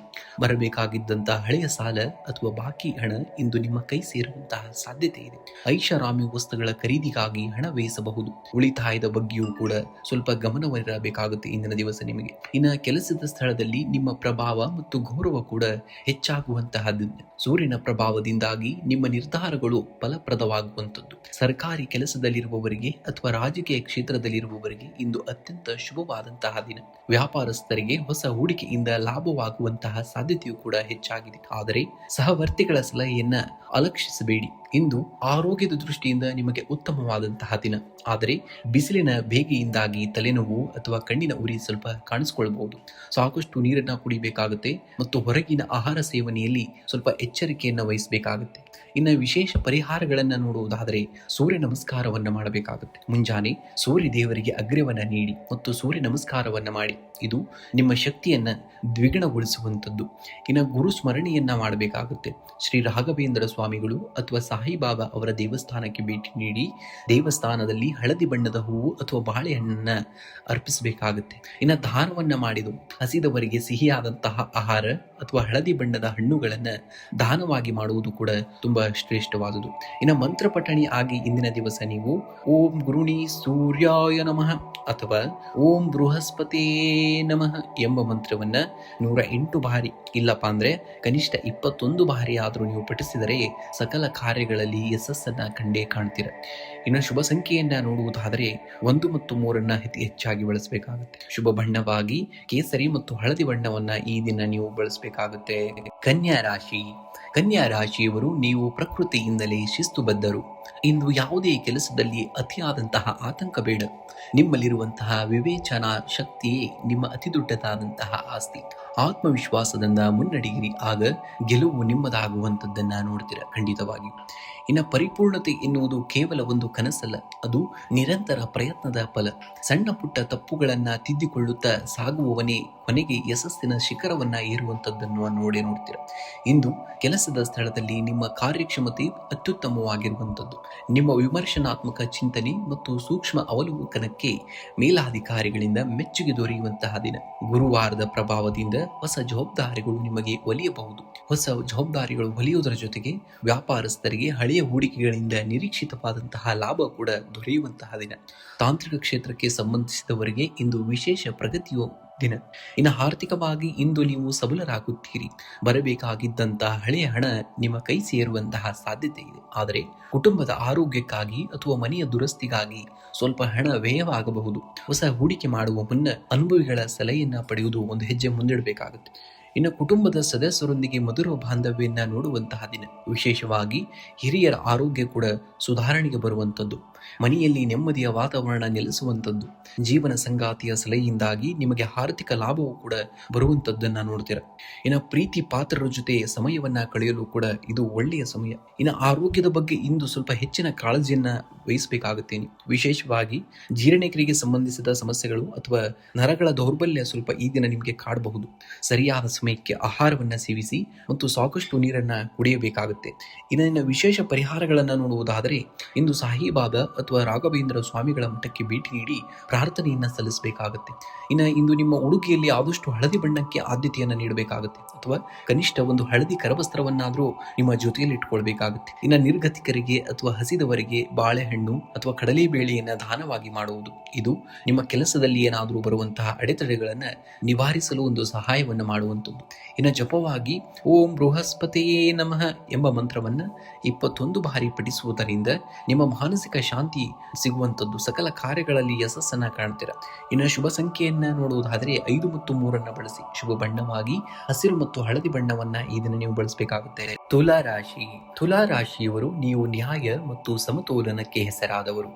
ಬರಬೇಕಾಗಿದ್ದಂತಹ ಹಳೆಯ ಸಾಲ ಅಥವಾ ಬಾಕಿ ಹಣ ಇಂದು ನಿಮ್ಮ ಕೈ ಸೇರುವಂತಹ ಸಾಧ್ಯತೆ ಇದೆ. ಐಷಾರಾಮಿ ವಸ್ತುಗಳ ಖರೀದಿಗಾಗಿ ಹಣ ವ್ಯಯಿಸಬಹುದು. ಉಳಿತಾಯದ ಬಗ್ಗೆಯೂ ಕೂಡ ಸ್ವಲ್ಪ ಗಮನವಿರಬೇಕಾಗುತ್ತೆ ಇಂದಿನ ದಿವಸ ನಿಮಗೆ. ಇನ್ನು ಕೆಲಸದ ಸ್ಥಳದಲ್ಲಿ ನಿಮ್ಮ ಪ್ರಭಾವ ಮತ್ತು ಗೌರವ ಕೂಡ ಹೆಚ್ಚಾಗುವಂತಹದ್ದು. ಸೂರ್ಯನ ಪ್ರಭಾವದಿಂದಾಗಿ ನಿಮ್ಮ ನಿರ್ಧಾರಗಳು ಫಲಪ್ರದವಾಗುವಂಥದ್ದು. ಸರ್ಕಾರಿ ಕೆಲಸದಲ್ಲಿರುವವರಿಗೆ ಅಥವಾ ರಾಜಕೀಯ ಕ್ಷೇತ್ರದಲ್ಲಿರುವವರಿಗೆ ಇಂದು ಅತ್ಯಂತ ಶುಭವಾದಂತಹ ದಿನ. ವ್ಯಾಪಾರಸ್ಥರಿಗೆ ಹೊಸ ಹೂಡಿಕೆಯಿಂದ ಲಾಭವಾಗುವಂತಹ ಸಾಧ್ಯತೆಯೂ ಕೂಡ ಹೆಚ್ಚಾಗಿದೆ. ಆದರೆ ಸಹವರ್ತಿಗಳ ಸಲಹೆಯನ್ನ ಅಲಕ್ಷಿಸಬೇಡಿ. ಇಂದು ಆರೋಗ್ಯದ ದೃಷ್ಟಿಯಿಂದ ನಿಮಗೆ ಉತ್ತಮವಾದಂತಹ ದಿನ. ಆದರೆ ಬಿಸಿಲಿನ ಬೇಗೆಯಿಂದಾಗಿ ತಲೆನೋವು ಅಥವಾ ಕಣ್ಣಿನ ಉರಿ ಸ್ವಲ್ಪ ಕಾಣಿಸಿಕೊಳ್ಳಬಹುದು. ಸಾಕಷ್ಟು ನೀರನ್ನ ಕುಡಿಬೇಕಾಗುತ್ತೆ ಮತ್ತು ಹೊರಗಿನ ಆಹಾರ ಸೇವನೆಯಲ್ಲಿ ಸ್ವಲ್ಪ ಎಚ್ಚರಿಕೆಯನ್ನು ವಹಿಸಬೇಕಾಗುತ್ತೆ. ಇನ್ನು ವಿಶೇಷ ಪರಿಹಾರಗಳನ್ನ ನೋಡುವುದಾದರೆ ಸೂರ್ಯ ನಮಸ್ಕಾರವನ್ನ ಮಾಡಬೇಕಾಗುತ್ತೆ. ಮುಂಜಾನೆ ಸೂರ್ಯ ದೇವರಿಗೆ ಅಗ್ರ್ಯವನ್ನ ನೀಡಿ ಮತ್ತು ಸೂರ್ಯ ನಮಸ್ಕಾರವನ್ನ ಮಾಡಿ. ಇದು ನಿಮ್ಮ ಶಕ್ತಿಯನ್ನ ದ್ವಿಗುಣಗೊಳಿಸುವಂಥದ್ದು. ಇನ್ನು ಗುರು ಸ್ಮರಣೆಯನ್ನ ಮಾಡಬೇಕಾಗುತ್ತೆ. ಶ್ರೀ ರಾಘವೇಂದ್ರ ಸ್ವಾಮಿಗಳು ಅಥವಾ ಸಾಯಿಬಾಬಾ ಅವರ ದೇವಸ್ಥಾನಕ್ಕೆ ಭೇಟಿ ನೀಡಿ ದೇವಸ್ಥಾನದಲ್ಲಿ ಹಳದಿ ಬಣ್ಣದ ಹೂವು ಅಥವಾ ಬಾಳೆಹಣ್ಣನ್ನ ಅರ್ಪಿಸಬೇಕಾಗುತ್ತೆ. ಇನ್ನು ದಾನವನ್ನ ಮಾಡಿದು ಹಸಿದವರಿಗೆ ಸಿಹಿಯಾದಂತಹ ಆಹಾರ ಅಥವಾ ಹಳದಿ ಬಣ್ಣದ ಹಣ್ಣುಗಳನ್ನ ದಾನವಾಗಿ ಮಾಡುವುದು ಕೂಡ ತುಂಬಾ ಶ್ರೇಷ್ಠವಾದುದು. ಇನ್ನು ಮಂತ್ರ ಪಠಣಿ ಆಗಿ ಇಂದಿನ ದಿವಸ ನೀವು ಓಂ ಗುರುಣಿ ಸೂರ್ಯಾಯ ನಮಃ ಅಥವಾ ಓಂ ಬೃಹಸ್ಪತೇ ನಮಃ ಎಂಬ ಮಂತ್ರವನ್ನ 108 ಬಾರಿ, ಇಲ್ಲಪ್ಪ ಅಂದ್ರೆ ಕನಿಷ್ಠ 21 ಬಾರಿ ಆದರೂ ನೀವು ಪಠಿಸಿದರೆ ಸಕಲ ಕಾರ್ಯಗಳಲ್ಲಿ ಯಶಸ್ಸನ್ನ ಕಂಡೇ ಕಾಣ್ತೀರ. ಇನ್ನು ಶುಭ ಸಂಖ್ಯೆಯನ್ನ ನೋಡುವುದಾದರೆ 1 ಮತ್ತು 3 ಹೆಚ್ಚಾಗಿ ಬಳಸಬೇಕಾಗುತ್ತೆ. ಶುಭ ಬಣ್ಣವಾಗಿ ಕೇಸರಿ ಮತ್ತು ಹಳದಿ ಬಣ್ಣವನ್ನ ಈ ದಿನ ನೀವು ಬಳಸಬೇಕಾಗುತ್ತೆ. ಕನ್ಯಾ ರಾಶಿಯವರು ನೀವು ಪ್ರಕೃತಿಯಿಂದಲೇ ಶಿಸ್ತುಬದ್ಧರು. ಇಂದು ಯಾವುದೇ ಕೆಲಸದಲ್ಲಿ ಅತಿಯಾದಂತಹ ಆತಂಕ ಬೇಡ. ನಿಮ್ಮಲ್ಲಿರುವಂತಹ ವಿವೇಚನಾ ಶಕ್ತಿಯೇ ನಿಮ್ಮ ಅತಿ ದೊಡ್ಡದಾದಂತಹ ಆಸ್ತಿ. ಆತ್ಮವಿಶ್ವಾಸದಿಂದ ಮುನ್ನಡೆಯಿರಿ, ಆಗ ಗೆಲುವು ನಿಮ್ಮದಾಗುವಂಥದ್ದನ್ನ ನೋಡ್ತೀರ ಖಂಡಿತವಾಗಿ. ಇನ್ನು ಪರಿಪೂರ್ಣತೆ ಎನ್ನುವುದು ಕೇವಲ ಒಂದು ಕನಸಲ್ಲ, ಅದು ನಿರಂತರ ಪ್ರಯತ್ನದ ಫಲ. ಸಣ್ಣ ಪುಟ್ಟ ತಪ್ಪುಗಳನ್ನ ತಿದ್ದಿಕೊಳ್ಳುತ್ತಾ ಸಾಗುವವನೇ ಕೊನೆಗೆ ಯಶಸ್ಸಿನ ಶಿಖರವನ್ನ ಏರುವಂಥದ್ದನ್ನು ನೋಡ್ತೀರ. ಇಂದು ಕೆಲಸದ ಸ್ಥಳದಲ್ಲಿ ನಿಮ್ಮ ಕಾರ್ಯಕ್ಷಮತೆ ಅತ್ಯುತ್ತಮವಾಗಿರುವಂಥದ್ದು. ನಿಮ್ಮ ವಿಮರ್ಶನಾತ್ಮಕ ಚಿಂತನೆ ಮತ್ತು ಸೂಕ್ಷ್ಮ ಅವಲೋಕನಕ್ಕೆ ಮೇಲಾಧಿಕಾರಿಗಳಿಂದ ಮೆಚ್ಚುಗೆ ದೊರೆಯುವಂತಹ ದಿನ. ಗುರುವಾರದ ಪ್ರಭಾವದಿಂದ ಹೊಸ ಜವಾಬ್ದಾರಿಗಳು ನಿಮಗೆ ಒಲಿಯಬಹುದು. ಹೊಸ ಜವಾಬ್ದಾರಿಗಳು ಒಲಿಯುವುದರ ಜೊತೆಗೆ ವ್ಯಾಪಾರಸ್ಥರಿಗೆ ಹಳೆಯ ಹೂಡಿಕೆಗಳಿಂದ ನಿರೀಕ್ಷಿತವಾದಂತಹ ಲಾಭ ಕೂಡ ದೊರೆಯುವಂತಹ ದಿನ. ತಾಂತ್ರಿಕ ಕ್ಷೇತ್ರಕ್ಕೆ ಸಂಬಂಧಿಸಿದವರಿಗೆ ಇಂದು ವಿಶೇಷ ಪ್ರಗತಿಯು ದಿನ. ಇನ್ನು ಆರ್ಥಿಕವಾಗಿ ಇಂದು ನೀವು ಸಬಲರಾಗುತ್ತೀರಿ. ಬರಬೇಕಾಗಿದ್ದಂತಹ ಹಳೆಯ ಹಣ ನಿಮ್ಮ ಕೈ ಸೇರುವಂತಹ ಸಾಧ್ಯತೆ ಇದೆ. ಆದರೆ ಕುಟುಂಬದ ಆರೋಗ್ಯಕ್ಕಾಗಿ ಅಥವಾ ಮನೆಯ ದುರಸ್ತಿಗಾಗಿ ಸ್ವಲ್ಪ ಹಣ ವ್ಯಯವಾಗಬಹುದು. ಹೊಸ ಹೂಡಿಕೆ ಮಾಡುವ ಮುನ್ನ ಅನುಭವಿಗಳ ಸಲಹೆಯನ್ನ ಪಡೆಯುವುದು ಒಂದು ಹೆಜ್ಜೆ ಮುಂದಿಡಬೇಕಾಗುತ್ತೆ. ಇನ್ನು ಕುಟುಂಬದ ಸದಸ್ಯರೊಂದಿಗೆ ಮಧುರ ಬಾಂಧವ್ಯನ್ನ ನೋಡುವಂತಹ ದಿನ. ವಿಶೇಷವಾಗಿ ಹಿರಿಯರ ಆರೋಗ್ಯ ಕೂಡ ಸುಧಾರಣೆಗೆ ಬರುವಂಥದ್ದು. ಮನೆಯಲ್ಲಿ ನೆಮ್ಮದಿಯ ವಾತಾವರಣ ನೆಲೆಸುವಂಥದ್ದು. ಜೀವನ ಸಂಗಾತಿಯ ಸಲಹೆಯಿಂದಾಗಿ ನಿಮಗೆ ಆರ್ಥಿಕ ಲಾಭವೂ ಕೂಡ ಬರುವಂಥದ್ದನ್ನ ನೋಡ್ತೀರ. ಇನ್ನು ಪ್ರೀತಿ ಪಾತ್ರರ ಜೊತೆ ಸಮಯವನ್ನ ಕಳೆಯಲು ಕೂಡ ಇದು ಒಳ್ಳೆಯ ಸಮಯ. ಇನ್ನು ಆರೋಗ್ಯದ ಬಗ್ಗೆ ಇಂದು ಸ್ವಲ್ಪ ಹೆಚ್ಚಿನ ಕಾಳಜಿಯನ್ನ ವಹಿಸಬೇಕಾಗುತ್ತೆ. ವಿಶೇಷವಾಗಿ ಜೀರ್ಣಕ್ರಿಯೆಗೆ ಸಂಬಂಧಿಸಿದ ಸಮಸ್ಯೆಗಳು ಅಥವಾ ನರಗಳ ದೌರ್ಬಲ್ಯ ಸ್ವಲ್ಪ ಈ ದಿನ ನಿಮಗೆ ಕಾಡಬಹುದು. ಸರಿಯಾದ ಸಮಯಕ್ಕೆ ಆಹಾರವನ್ನ ಸೇವಿಸಿ ಮತ್ತು ಸಾಕಷ್ಟು ನೀರನ್ನ ಕುಡಿಯಬೇಕಾಗುತ್ತೆ. ಇನ್ನು ವಿಶೇಷ ಪರಿಹಾರಗಳನ್ನ ನೋಡುವುದಾದರೆ ಇಂದು ಸಾಯಿಬಾಬಾ ಅಥವಾ ರಾಘವೇಂದ್ರ ಸ್ವಾಮಿಗಳ ಮಠಕ್ಕೆ ಭೇಟಿ ನೀಡಿ ಪ್ರಾರ್ಥನೆಯನ್ನ ಸಲ್ಲಿಸಬೇಕಾಗುತ್ತೆ. ಇಂದು ನಿಮ್ಮ ಉಡುಗೆಯಲ್ಲಿ ಆದಷ್ಟು ಹಳದಿ ಬಣ್ಣಕ್ಕೆ ಆದ್ಯತೆಯನ್ನು ನೀಡಬೇಕಾಗುತ್ತೆ, ಅಥವಾ ಕನಿಷ್ಠ ಒಂದು ಹಳದಿ ಕರವಸ್ತ್ರವನ್ನಾದರೂ ನಿಮ್ಮ ಜೊತೆಯಲ್ಲಿ ಇಟ್ಕೊಳ್ಬೇಕಾಗುತ್ತೆ. ನಿರ್ಗತಿಕರಿಗೆ ಅಥವಾ ಹಸಿದವರಿಗೆ ಬಾಳೆಹಣ್ಣು ಅಥವಾ ಕಡಲೆಬೇಳೆಯನ್ನ ದಾನವಾಗಿ ಮಾಡುವುದು, ಇದು ನಿಮ್ಮ ಕೆಲಸದಲ್ಲಿ ಏನಾದರೂ ಬರುವಂತಹ ಅಡೆತಡೆಗಳನ್ನು ನಿವಾರಿಸಲು ಒಂದು ಸಹಾಯವನ್ನು ಮಾಡುವಂಥದ್ದು. ಜಪವಾಗಿ ಓಂ ಬೃಹಸ್ಪತಿಯೇ ನಮಃ ಎಂಬ ಮಂತ್ರವನ್ನ 21 ಬಾರಿ ಪಠಿಸುವುದರಿಂದ ನಿಮ್ಮ ಮಾನಸಿಕ ಶಾಂತಿ ಸಿಗುವಂಥದ್ದು, ಸಕಲ ಕಾರ್ಯಗಳಲ್ಲಿ ಯಶಸ್ಸನ್ನ ಕಾಣ್ತೀರ. ಶುಭ ಸಂಖ್ಯೆಯನ್ನ ನೋಡುವುದಾದರೆ 5 ಮತ್ತು 3 ಬಳಸಿ. ಶುಭ ಬಣ್ಣವಾಗಿ ಹಸಿರು ಮತ್ತು ಹಳದಿ ಬಣ್ಣವನ್ನ ಈ ದಿನ ನೀವು ಬಳಸಬೇಕಾಗುತ್ತೆ. ತುಲಾ ರಾಶಿಯವರು ನೀವು ನ್ಯಾಯ ಮತ್ತು ಸಮತೋಲನಕ್ಕೆ ಹೆಸರಾದವರು.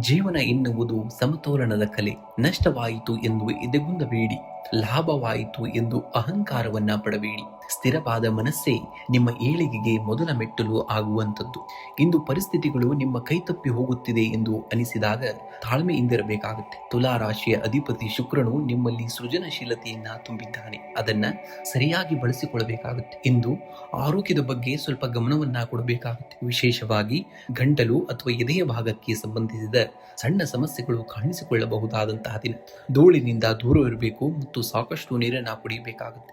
ಜೀವನ ಎನ್ನುವುದು ಸಮತೋಲನದ ಕಲೆ. ನಷ್ಟವಾಯಿತು ಎಂದು ಎದೆಗುಂದಬೇಡಿ, ಲಾಭವಾಯಿತು ಎಂದು ಅಹಂಕಾರವನ್ನ ಪಡಬೇಡಿ. ಸ್ಥಿರವಾದ ಮನಸ್ಸೇ ನಿಮ್ಮ ಏಳಿಗೆಗೆ ಮೊದಲ ಮೆಟ್ಟಲು ಆಗುವಂಥದ್ದು. ಇಂದು ಪರಿಸ್ಥಿತಿಗಳು ನಿಮ್ಮ ಕೈತಪ್ಪಿ ಹೋಗುತ್ತಿದೆ ಎಂದು ಅನಿಸಿದಾಗ ತಾಳ್ಮೆಯಿಂದಿರಬೇಕಾಗುತ್ತೆ. ತುಲಾ ರಾಶಿಯ ಅಧಿಪತಿ ಶುಕ್ರನು ನಿಮ್ಮಲ್ಲಿ ಸೃಜನಶೀಲತೆಯನ್ನ ತುಂಬಿದ್ದಾನೆ, ಅದನ್ನ ಸರಿಯಾಗಿ ಬಳಸಿಕೊಳ್ಳಬೇಕಾಗುತ್ತೆ. ಇಂದು ಆರೋಗ್ಯದ ಬಗ್ಗೆ ಸ್ವಲ್ಪ ಗಮನವನ್ನ ಕೊಡಬೇಕಾಗುತ್ತೆ. ವಿಶೇಷವಾಗಿ ಗಂಟಲು ಅಥವಾ ಎದೆಯ ಭಾಗಕ್ಕೆ ಸಂಬಂಧಿಸಿದ ಸಣ್ಣ ಸಮಸ್ಯೆಗಳು ಕಾಣಿಸಿಕೊಳ್ಳಬಹುದಾದಂತಹ ದಿನ. ಧೂಳಿನಿಂದ ದೂರವಿರಬೇಕು ಮತ್ತು ಸಾಕಷ್ಟು ನೀರನ್ನ ಕುಡಿಯಬೇಕಾಗುತ್ತೆ.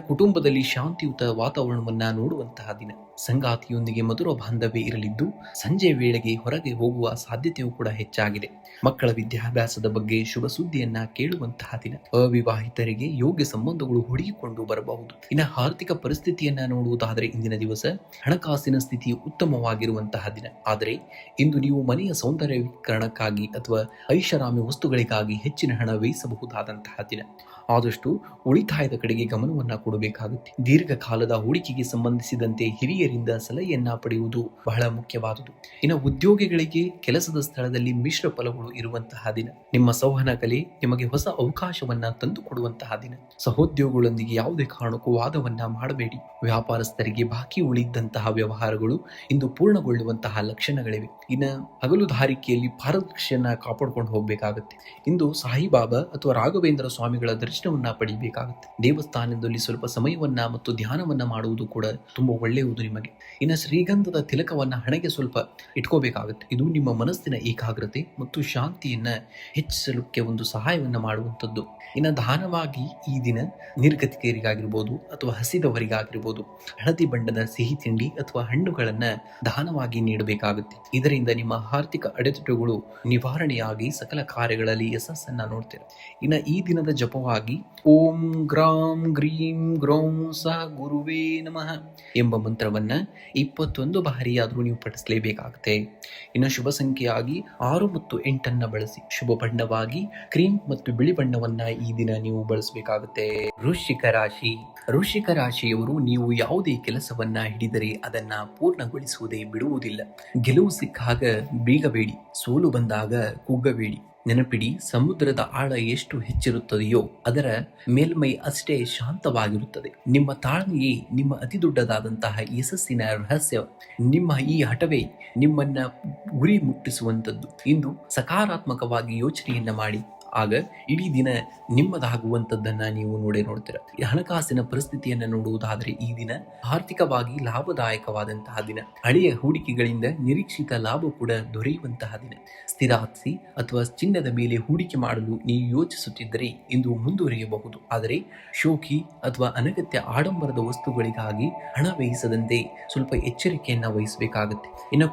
ಕುಟುಂಬದಲ್ಲಿ ಶಾಂತಿಯುತ ವಾತಾವರಣವನ್ನ ನೋಡುವಂತಹ ದಿನ. ಸಂಗಾತಿಯೊಂದಿಗೆ ಮಧುರ ಬಾಂಧವ್ಯ ಇರಲಿದ್ದು ಸಂಜೆ ವೇಳೆಗೆ ಹೊರಗೆ ಹೋಗುವ ಸಾಧ್ಯತೆಯೂ ಕೂಡ ಹೆಚ್ಚಾಗಿದೆ. ಮಕ್ಕಳ ವಿದ್ಯಾಭ್ಯಾಸದ ಬಗ್ಗೆ ಶುಭ ಸುದ್ದಿಯನ್ನ ಕೇಳುವಂತಹ ದಿನ. ಅವಿವಾಹಿತರಿಗೆ ಯೋಗ್ಯ ಸಂಬಂಧಗಳು ಹುಡುಕಿಕೊಂಡು ಬರಬಹುದು. ಆರ್ಥಿಕ ಪರಿಸ್ಥಿತಿಯನ್ನ ನೋಡುವುದಾದರೆ ಇಂದಿನ ದಿವಸ ಹಣಕಾಸಿನ ಸ್ಥಿತಿ ಉತ್ತಮವಾಗಿರುವಂತಹ ದಿನ. ಆದರೆ ಇಂದು ನೀವು ಮನೆಯ ಸೌಂದರ್ಯೀಕರಣಕ್ಕಾಗಿ ಅಥವಾ ಐಷಾರಾಮಿ ವಸ್ತುಗಳಿಗಾಗಿ ಹೆಚ್ಚಿನ ಹಣ ವ್ಯಯಿಸಬಹುದಾದಂತಹ ದಿನ. ಆದಷ್ಟು ಉಳಿತಾಯದ ಕಡೆಗೆ ಗಮನವನ್ನ ಕೊಡಬೇಕಾಗುತ್ತೆ. ದೀರ್ಘಕಾಲದ ಹೂಡಿಕೆಗೆ ಸಂಬಂಧಿಸಿದಂತೆ ಹಿರಿಯರಿಂದ ಸಲಹೆಯನ್ನ ಪಡೆಯುವುದು ಬಹಳ ಮುಖ್ಯವಾದುದು. ಉದ್ಯೋಗಿಗಳಿಗೆ ಕೆಲಸದ ಸ್ಥಳದಲ್ಲಿ ಮಿಶ್ರ ಫಲಗಳು ಇರುವಂತಹ ದಿನ. ನಿಮ್ಮ ಸಂವಹನ ಕಲೆ ನಿಮಗೆ ಹೊಸ ಅವಕಾಶವನ್ನ ತಂದುಕೊಡುವಂತಹ ದಿನ. ಸಹೋದ್ಯೋಗಿಗಳೊಂದಿಗೆ ಯಾವುದೇ ಕಾರಣಕ್ಕೂ ವಾದವನ್ನ ಮಾಡಬೇಡಿ. ವ್ಯಾಪಾರಸ್ಥರಿಗೆ ಬಾಕಿ ಉಳಿದಂತಹ ವ್ಯವಹಾರಗಳು ಇಂದು ಪೂರ್ಣಗೊಳ್ಳುವಂತಹ ಲಕ್ಷಣಗಳಿವೆ. ಹಗಲು ಧಾರಿಕೆಯಲ್ಲಿ ಪಾರದರ್ಶಿಯನ್ನ ಕಾಪಾಡಿಕೊಂಡು ಹೋಗಬೇಕಾಗುತ್ತೆ. ಇಂದು ಸಾಯಿಬಾಬಾ ಅಥವಾ ರಾಘವೇಂದ್ರ ಸ್ವಾಮಿಗಳ ದರ್ಶನವನ್ನ ಪಡೆಯಬೇಕಾಗುತ್ತೆ. ದೇವಸ್ಥಾನದಲ್ಲಿ ಸ್ವಲ್ಪ ಸಮಯವನ್ನ ಮತ್ತು ಧ್ಯಾನವನ್ನ ಮಾಡುವುದು ಕೂಡ ತುಂಬಾ ಒಳ್ಳೆಯದು ನಿಮಗೆ. ಶ್ರೀಗಂಧದ ತಿಲಕವನ್ನ ಹಣೆಗೆ ಸ್ವಲ್ಪ ಇಟ್ಕೋಬೇಕಾಗುತ್ತೆ. ಇದು ನಿಮ್ಮ ಮನಸ್ಸಿನ ಏಕಾಗ್ರತೆ ಮತ್ತು ಶಾಂತಿಯನ್ನ ಹೆಚ್ಚಿಸಲಿಕ್ಕೆ ಒಂದು ಸಹಾಯವನ್ನ ಮಾಡುವಂಥದ್ದು. ದಾನವಾಗಿ ಈ ದಿನ ನಿರ್ಗತಿಕರಿಗಾಗಿರ್ಬೋದು ಅಥವಾ ಹಸಿದವರಿಗಾಗಿರ್ಬೋದು ಹಳದಿ ಬಣ್ಣದ ಸಿಹಿ ತಿಂಡಿ ಅಥವಾ ಹಣ್ಣುಗಳನ್ನ ದಾನವಾಗಿ ನೀಡಬೇಕಾಗುತ್ತೆ. ಇದರಿಂದ ನಿಮ್ಮ ಆರ್ಥಿಕ ಅಡೆತಡೆಗಳು ನಿವಾರಣೆಯಾಗಿ ಸಕಲ ಕಾರ್ಯಗಳಲ್ಲಿ ಯಶಸ್ಸನ್ನ ನೋಡ್ತೀರ. ಈ ದಿನದ ಜಪವಾಗಿ ಓಂ ಗ್ರಾಂ ಗ್ರೀಂ ಗ್ರೌಂ ಸಹ ಗುರುವೇ ನಮಃ ಎಂಬ ಮಂತ್ರವನ್ನ 21 ಬಾರಿಯಾದರೂ ನೀವು ಪಠಿಸಲೇಬೇಕಾಗುತ್ತೆ. ಶುಭ ಸಂಖ್ಯೆಯಾಗಿ 6 ಮತ್ತು 8 ಬಳಸಿ. ಶುಭ ಬಣ್ಣವಾಗಿ ಕ್ರೀಮ್ ಮತ್ತು ಬಿಳಿ ಬಣ್ಣವನ್ನ ಈ ದಿನ ನೀವು ಬಳಸಬೇಕಾಗುತ್ತೆ. ವೃಶ್ಚಿಕ ರಾಶಿಯವರು ನೀವು ಯಾವುದೇ ಕೆಲಸವನ್ನ ಹಿಡಿದರೆ ಅದನ್ನ ಪೂರ್ಣಗೊಳಿಸುವುದೇ ಬಿಡುವುದಿಲ್ಲ. ಗೆಲುವು ಸಿಕ್ಕಾಗ ಬೀಗಬೇಡಿ, ಸೋಲು ಬಂದಾಗ ಕುಗ್ಗಬೇಡಿ. ನೆನಪಿಡಿ, ಸಮುದ್ರದ ಆಳ ಎಷ್ಟು ಹೆಚ್ಚಿರುತ್ತದೆಯೋ ಅದರ ಮೇಲ್ಮೈ ಅಷ್ಟೇ ಶಾಂತವಾಗಿರುತ್ತದೆ. ನಿಮ್ಮ ತಾಳ್ಮೆಯೇ ನಿಮ್ಮ ಅತಿ ದೊಡ್ಡದಾದಂತಹ ಯಶಸ್ಸಿನ ರಹಸ್ಯ. ನಿಮ್ಮ ಈ ಹಠವೇ ನಿಮ್ಮನ್ನ ಗುರಿ ಮುಟ್ಟಿಸುವಂಥದ್ದು. ಇಂದು ಸಕಾರಾತ್ಮಕವಾಗಿ ಯೋಚನೆಯನ್ನ ಮಾಡಿ, ಆಗ ಇಡೀ ದಿನ ನಿಮ್ಮದಾಗುವಂಥದ್ದನ್ನ ನೀವು ನೋಡ್ತೀರ. ಹಣಕಾಸಿನ ಪರಿಸ್ಥಿತಿಯನ್ನು ನೋಡುವುದಾದರೆ ಈ ದಿನ ಆರ್ಥಿಕವಾಗಿ ಲಾಭದಾಯಕವಾದಂತಹ ದಿನ. ಹಳೆಯ ಹೂಡಿಕೆಗಳಿಂದ ನಿರೀಕ್ಷಿತ ಲಾಭ ಕೂಡ ದೊರೆಯುವಂತಹ ದಿನ. ಸ್ಥಿರಾಸ್ತಿ ಅಥವಾ ಚಿನ್ನದ ಮೇಲೆ ಹೂಡಿಕೆ ಮಾಡಲು ನೀವು ಯೋಚಿಸುತ್ತಿದ್ದರೆ ಇಂದು ಮುಂದುವರಿಯಬಹುದು. ಆದರೆ ಶೋಕಿ ಅಥವಾ ಅನಗತ್ಯ ಆಡಂಬರದ ವಸ್ತುಗಳಿಗಾಗಿ ಹಣ ವ್ಯಯಿಸದಂತೆ ಸ್ವಲ್ಪ ಎಚ್ಚರಿಕೆಯನ್ನ ವಹಿಸಬೇಕಾಗುತ್ತೆ.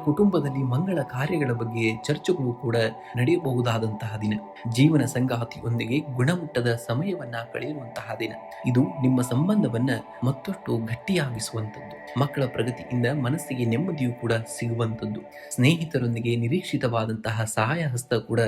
ಕುಟುಂಬದಲ್ಲಿ ಮಂಗಳ ಕಾರ್ಯಗಳ ಬಗ್ಗೆ ಚರ್ಚೆಗಳು ಕೂಡ ನಡೆಯಬಹುದಾದಂತಹ ದಿನ. ಜೀವನ ಸಂಗಾತಿಯೊಂದಿಗೆ ಗುಣಮಟ್ಟದ ಸಮಯವನ್ನ ಕಳೆಯುವಂತಹ ದಿನ. ಇದು ನಿಮ್ಮ ಸಂಬಂಧವನ್ನ ಮತ್ತಷ್ಟು ಗಟ್ಟಿಯಾಗಿಸುವಂಥದ್ದು. ಮಕ್ಕಳ ಪ್ರಗತಿಯಿಂದ ಮನಸ್ಸಿಗೆ ನೆಮ್ಮದಿಯೂ ಕೂಡ ಸಿಗುವಂಥದ್ದು. ಸ್ನೇಹಿತರೊಂದಿಗೆ ನಿರೀಕ್ಷಿತವಾದಂತಹ ಸಹಾಯ ಹಸ್ತ ಕೂಡ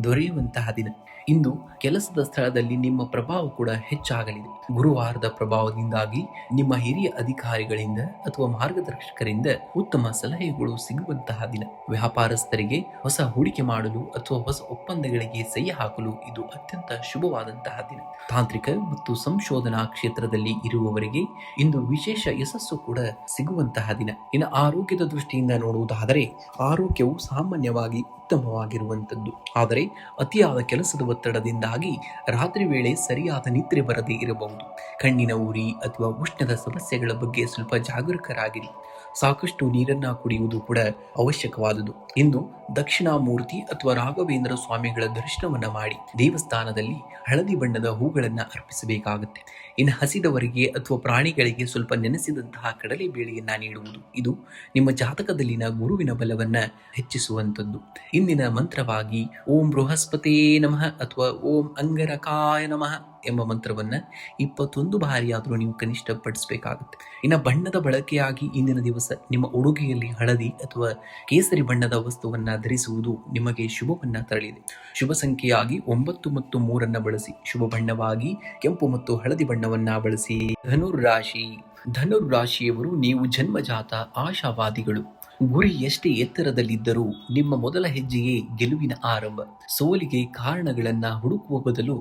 ದೊರೆಯುವಂತಹ ದಿನ. ಇಂದು ಕೆಲಸದ ಸ್ಥಳದಲ್ಲಿ ನಿಮ್ಮ ಪ್ರಭಾವ ಕೂಡ ಹೆಚ್ಚಾಗಲಿದೆ. ಗುರುವಾರದ ಪ್ರಭಾವದಿಂದಾಗಿ ನಿಮ್ಮ ಹಿರಿಯ ಅಧಿಕಾರಿಗಳಿಂದ ಅಥವಾ ಮಾರ್ಗದರ್ಶಕರಿಂದ ಉತ್ತಮ ಸಲಹೆಗಳು ಸಿಗುವಂತಹ ದಿನ. ವ್ಯಾಪಾರಸ್ಥರಿಗೆ ಹೊಸ ಹೂಡಿಕೆ ಮಾಡಲು ಅಥವಾ ಹೊಸ ಒಪ್ಪಂದಗಳಿಗೆ ಸಹಿ ಹಾಕಲು ಇದು ಅತ್ಯಂತ ಶುಭವಾದಂತಹ ದಿನ. ತಾಂತ್ರಿಕ ಮತ್ತು ಸಂಶೋಧನಾ ಕ್ಷೇತ್ರದಲ್ಲಿ ಇರುವವರಿಗೆ ಇಂದು ವಿಶೇಷ ಯಶಸ್ಸು ಕೂಡ ಸಿಗುವಂತಹ ದಿನ. ಇನ್ನು ಆರೋಗ್ಯದ ದೃಷ್ಟಿಯಿಂದ ನೋಡುವುದಾದರೆ ಆರೋಗ್ಯವು ಸಾಮಾನ್ಯವಾಗಿ ಉತ್ತಮವಾಗಿರುವಂಥದ್ದು. ಆದರೆ ಅತಿಯಾದ ಕೆಲಸದ ಒತ್ತಡದಿಂದಾಗಿ ರಾತ್ರಿ ವೇಳೆ ಸರಿಯಾದ ನಿದ್ರೆ ಬರದೇ ಇರಬಹುದು. ಕಣ್ಣಿನ ಉರಿ ಅಥವಾ ಉಷ್ಣದ ಸಮಸ್ಯೆಗಳ ಬಗ್ಗೆ ಸ್ವಲ್ಪ ಜಾಗರೂಕರಾಗಿರಿ. ಸಾಕಷ್ಟು ನೀರನ್ನ ಕುಡಿಯುವುದು ಕೂಡ ಅವಶ್ಯಕವಾದುದು. ಇಂದು ದಕ್ಷಿಣಾಮೂರ್ತಿ ಅಥವಾ ರಾಘವೇಂದ್ರ ಸ್ವಾಮಿಗಳ ದರ್ಶನವನ್ನ ಮಾಡಿ ದೇವಸ್ಥಾನದಲ್ಲಿ ಹಳದಿ ಬಣ್ಣದ ಹೂಗಳನ್ನ ಅರ್ಪಿಸಬೇಕಾಗುತ್ತೆ. ಇನ್ನು ಹಸಿದವರಿಗೆ ಅಥವಾ ಪ್ರಾಣಿಗಳಿಗೆ ಸ್ವಲ್ಪ ನೆನೆಸಿದಂತಹ ಕಡಲೆ ಬೇಳೆಯನ್ನ ನೀಡುವುದು ಇದು ನಿಮ್ಮ ಜಾತಕದಲ್ಲಿನ ಗುರುವಿನ ಬಲವನ್ನ ಹೆಚ್ಚಿಸುವಂಥದ್ದು. ಇಂದಿನ ಮಂತ್ರವಾಗಿ ಓಂ ಬೃಹಸ್ಪತೇ ನಮಃ ಅಥವಾ ಓಂ ಅಂಗರಕಾಯ ನಮಃ ಎಂಬ ಮಂತ್ರವನ್ನ 21 ಬಾರಿಯಾದರೂ ನೀವು ಕನಿಷ್ಠ ಪಡಿಸಬೇಕಾಗುತ್ತೆ. ಇನ್ನು ಬಣ್ಣದ ಬಳಕೆಯಾಗಿ ಇಂದಿನ ದಿವಸ ನಿಮ್ಮ ಉಡುಗೆಯಲ್ಲಿ ಹಳದಿ ಅಥವಾ ಕೇಸರಿ ಬಣ್ಣದ ವಸ್ತುವನ್ನ ಧರಿಸುವುದು ನಿಮಗೆ ಶುಭವನ್ನ ತರಲಿದೆ. ಶುಭ ಸಂಖ್ಯೆಯಾಗಿ 9 ಮತ್ತು 3 ಬಳಸಿ. ಶುಭ ಬಣ್ಣವಾಗಿ ಕೆಂಪು ಮತ್ತು ಹಳದಿ ಬಣ್ಣವನ್ನ ಬಳಸಿ. ಧನುರಾಶಿಯವರು ನೀವು ಜನ್ಮಜಾತ ಆಶಾವಾದಿಗಳು. ಗುರಿ ಎಷ್ಟೇ ಎತ್ತರದಲ್ಲಿದ್ದರೂ ನಿಮ್ಮ ಮೊದಲ ಹೆಜ್ಜೆಯೇ ಗೆಲುವಿನ ಆರಂಭ. ಸೋಲಿಗೆ ಕಾರಣಗಳನ್ನ ಹುಡುಕುವ ಬದಲು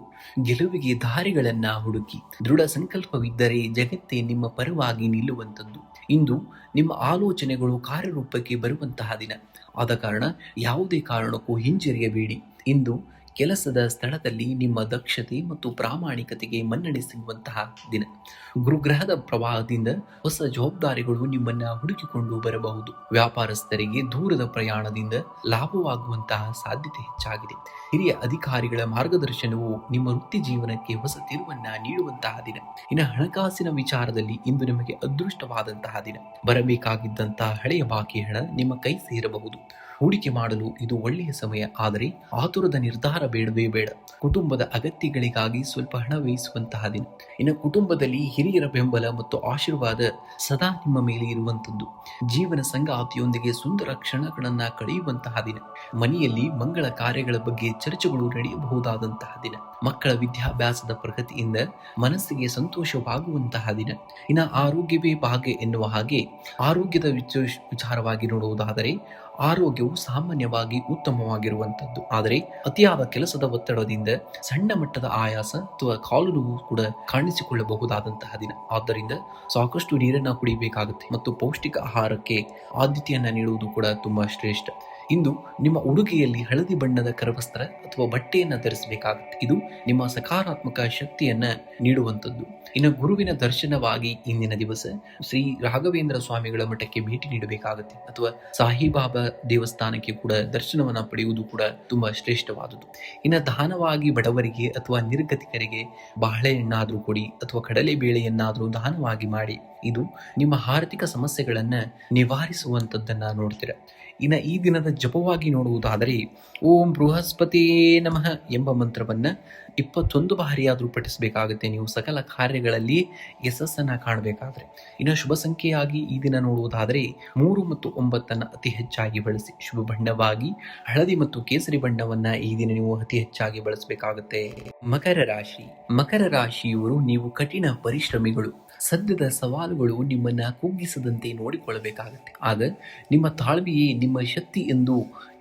ಗೆಲುವಿಗೆ ದಾರಿಗಳನ್ನ ಹುಡುಕಿ. ದೃಢ ಸಂಕಲ್ಪವಿದ್ದರೆ ಜಗತ್ತೇ ನಿಮ್ಮ ಪರವಾಗಿ ನಿಲ್ಲುವಂಥದ್ದು. ಇಂದು ನಿಮ್ಮ ಆಲೋಚನೆಗಳು ಕಾರ್ಯರೂಪಕ್ಕೆ ಬರುವಂತಹ ದಿನ. ಆದ ಕಾರಣ ಯಾವುದೇ ಕಾರಣಕ್ಕೂ ಹಿಂಜರಿಯಬೇಡಿ. ಇಂದು ಕೆಲಸದ ಸ್ಥಳದಲ್ಲಿ ನಿಮ್ಮ ದಕ್ಷತೆ ಮತ್ತು ಪ್ರಾಮಾಣಿಕತೆಗೆ ಮನ್ನಣೆ ಸಿಗುವಂತಹ ದಿನ. ಗುರುಗ್ರಹದ ಪ್ರವಾಹದಿಂದ ಹೊಸ ಜವಾಬ್ದಾರಿಗಳು ನಿಮ್ಮನ್ನ ಹುಡುಕಿಕೊಂಡು ಬರಬಹುದು. ವ್ಯಾಪಾರಸ್ಥರಿಗೆ ದೂರದ ಪ್ರಯಾಣದಿಂದ ಲಾಭವಾಗುವಂತಹ ಸಾಧ್ಯತೆ ಹೆಚ್ಚಾಗಿದೆ. ಹಿರಿಯ ಅಧಿಕಾರಿಗಳ ಮಾರ್ಗದರ್ಶನವು ನಿಮ್ಮ ವೃತ್ತಿ ಜೀವನಕ್ಕೆ ಹೊಸ ತಿರುವನ್ನ ನೀಡುವಂತಹ ದಿನ. ಇನ್ನು ಹಣಕಾಸಿನ ವಿಚಾರದಲ್ಲಿ ಇಂದು ನಿಮಗೆ ಅದೃಷ್ಟವಾದಂತಹ ದಿನ. ಬರಬೇಕಾಗಿದ್ದಂತಹ ಹಳೆಯ ಬಾಕಿ ಹಣ ನಿಮ್ಮ ಕೈ ಸೇರಬಹುದು. ಹೂಡಿಕೆ ಮಾಡಲು ಇದು ಒಳ್ಳೆಯ ಸಮಯ. ಆದರೆ ಆತುರದ ನಿರ್ಧಾರ ಬೇಡವೇ ಬೇಡ. ಕುಟುಂಬದ ಅಗತ್ಯಗಳಿಗಾಗಿ ಸ್ವಲ್ಪ ಹಣ ವ್ಯಯಿಸುವಂತಹ ದಿನ. ಇನ್ನು ಕುಟುಂಬದಲ್ಲಿ ಹಿರಿಯರ ಬೆಂಬಲ ಮತ್ತು ಆಶೀರ್ವಾದ ಸದಾ ನಿಮ್ಮ ಮೇಲೆ ಇರುವಂಥದ್ದು. ಜೀವನ ಸಂಗಾತಿಯೊಂದಿಗೆ ಸುಂದರ ಕ್ಷಣಗಳನ್ನ ಕಳೆಯುವಂತಹ ದಿನ. ಮನೆಯಲ್ಲಿ ಮಂಗಳ ಕಾರ್ಯಗಳ ಬಗ್ಗೆ ಚರ್ಚೆಗಳು ನಡೆಯಬಹುದಾದಂತಹ ದಿನ. ಮಕ್ಕಳ ವಿದ್ಯಾಭ್ಯಾಸದ ಪ್ರಗತಿಯಿಂದ ಮನಸ್ಸಿಗೆ ಸಂತೋಷವಾಗುವಂತಹ ದಿನ. ಇನ್ನು ಆರೋಗ್ಯವೇ ಭಾಗ್ಯ ಎನ್ನುವ ಹಾಗೆ ಆರೋಗ್ಯದ ವಿಚಾರವಾಗಿ ನೋಡುವುದಾದರೆ ಆರೋಗ್ಯವು ಸಾಮಾನ್ಯವಾಗಿ ಉತ್ತಮವಾಗಿರುವಂಥದ್ದು. ಆದರೆ ಅತಿಯಾದ ಕೆಲಸದ ಒತ್ತಡದಿಂದ ಸಣ್ಣ ಮಟ್ಟದ ಆಯಾಸ ಅಥವಾ ಕಾಲು ನೋವು ಕೂಡ ಕಾಣಿಸಿಕೊಳ್ಳಬಹುದಾದಂತಹ ದಿನ. ಆದ್ದರಿಂದ ಸಾಕಷ್ಟು ನೀರನ್ನು ಕುಡಿಯಬೇಕಾಗುತ್ತೆ ಮತ್ತು ಪೌಷ್ಟಿಕ ಆಹಾರಕ್ಕೆ ಆದ್ಯತೆಯನ್ನ ನೀಡುವುದು ಕೂಡ ತುಂಬಾ ಶ್ರೇಷ್ಠ. ಇಂದು ನಿಮ್ಮ ಉಡುಗೆಯಲ್ಲಿ ಹಳದಿ ಬಣ್ಣದ ಕರವಸ್ತ್ರ ಅಥವಾ ಬಟ್ಟೆಯನ್ನ ಧರಿಸಬೇಕಾಗುತ್ತೆ. ಇದು ನಿಮ್ಮ ಸಕಾರಾತ್ಮಕ ಶಕ್ತಿಯನ್ನ ನೀಡುವಂಥದ್ದು. ಇನ್ನು ಗುರುವಿನ ದರ್ಶನವಾಗಿ ಇಂದಿನ ದಿವಸ ಶ್ರೀ ರಾಘವೇಂದ್ರ ಸ್ವಾಮಿಗಳ ಮಠಕ್ಕೆ ಭೇಟಿ ನೀಡಬೇಕಾಗುತ್ತೆ ಅಥವಾ ಸಾಯಿಬಾಬಾ ದೇವಸ್ಥಾನಕ್ಕೆ ಕೂಡ ದರ್ಶನವನ್ನ ಪಡೆಯುವುದು ಕೂಡ ತುಂಬಾ ಶ್ರೇಷ್ಠವಾದುದು. ಇನ್ನು ದಾನವಾಗಿ ಬಡವರಿಗೆ ಅಥವಾ ನಿರ್ಗತಿಕರಿಗೆ ಬಾಳೆಹಣ್ಣಾದ್ರೂ ಕೊಡಿ ಅಥವಾ ಕಡಲೆ ಬೇಳೆಯನ್ನಾದ್ರೂ ದಾನವಾಗಿ ಮಾಡಿ. ಇದು ನಿಮ್ಮ ಆರ್ಥಿಕ ಸಮಸ್ಯೆಗಳನ್ನ ನಿವಾರಿಸುವಂಥದ್ದನ್ನ ನೋಡ್ತೀರ. ಇನ್ನು ಈ ದಿನದ ಜಪವಾಗಿ ನೋಡುವುದಾದರೆ ಓಂ ಬೃಹಸ್ಪತೇ ನಮಃ ಎಂಬ ಮಂತ್ರವನ್ನ 21 ಬಾರಿಯಾದರೂ ಪಠಿಸಬೇಕಾಗುತ್ತೆ ನೀವು ಸಕಲ ಕಾರ್ಯಗಳಲ್ಲಿ ಯಶಸ್ಸನ್ನ ಕಾಣಬೇಕಾದ್ರೆ. ಇನ್ನು ಶುಭ ಸಂಖ್ಯೆಯಾಗಿ ಈ ದಿನ ನೋಡುವುದಾದರೆ 3 ಮತ್ತು 9 ಅತಿ ಹೆಚ್ಚಾಗಿ ಬಳಸಿ. ಶುಭ ಬಣ್ಣವಾಗಿ ಹಳದಿ ಮತ್ತು ಕೇಸರಿ ಬಣ್ಣವನ್ನ ಈ ದಿನ ನೀವು ಅತಿ ಹೆಚ್ಚಾಗಿ ಬಳಸಬೇಕಾಗುತ್ತೆ. ಮಕರ ರಾಶಿಯವರು ನೀವು ಕಠಿಣ ಪರಿಶ್ರಮಿಗಳು. ಸದ್ಯದ ಸವಾಲುಗಳು ನಿಮ್ಮನ್ನ ಕುಗ್ಗಿಸದಂತೆ ನೋಡಿಕೊಳ್ಳಬೇಕಾಗುತ್ತೆ. ಆಗ ನಿಮ್ಮ ತಾಳ್ಮೆಯೇ ನಿಮ್ಮ ಶಕ್ತಿ ಎಂದು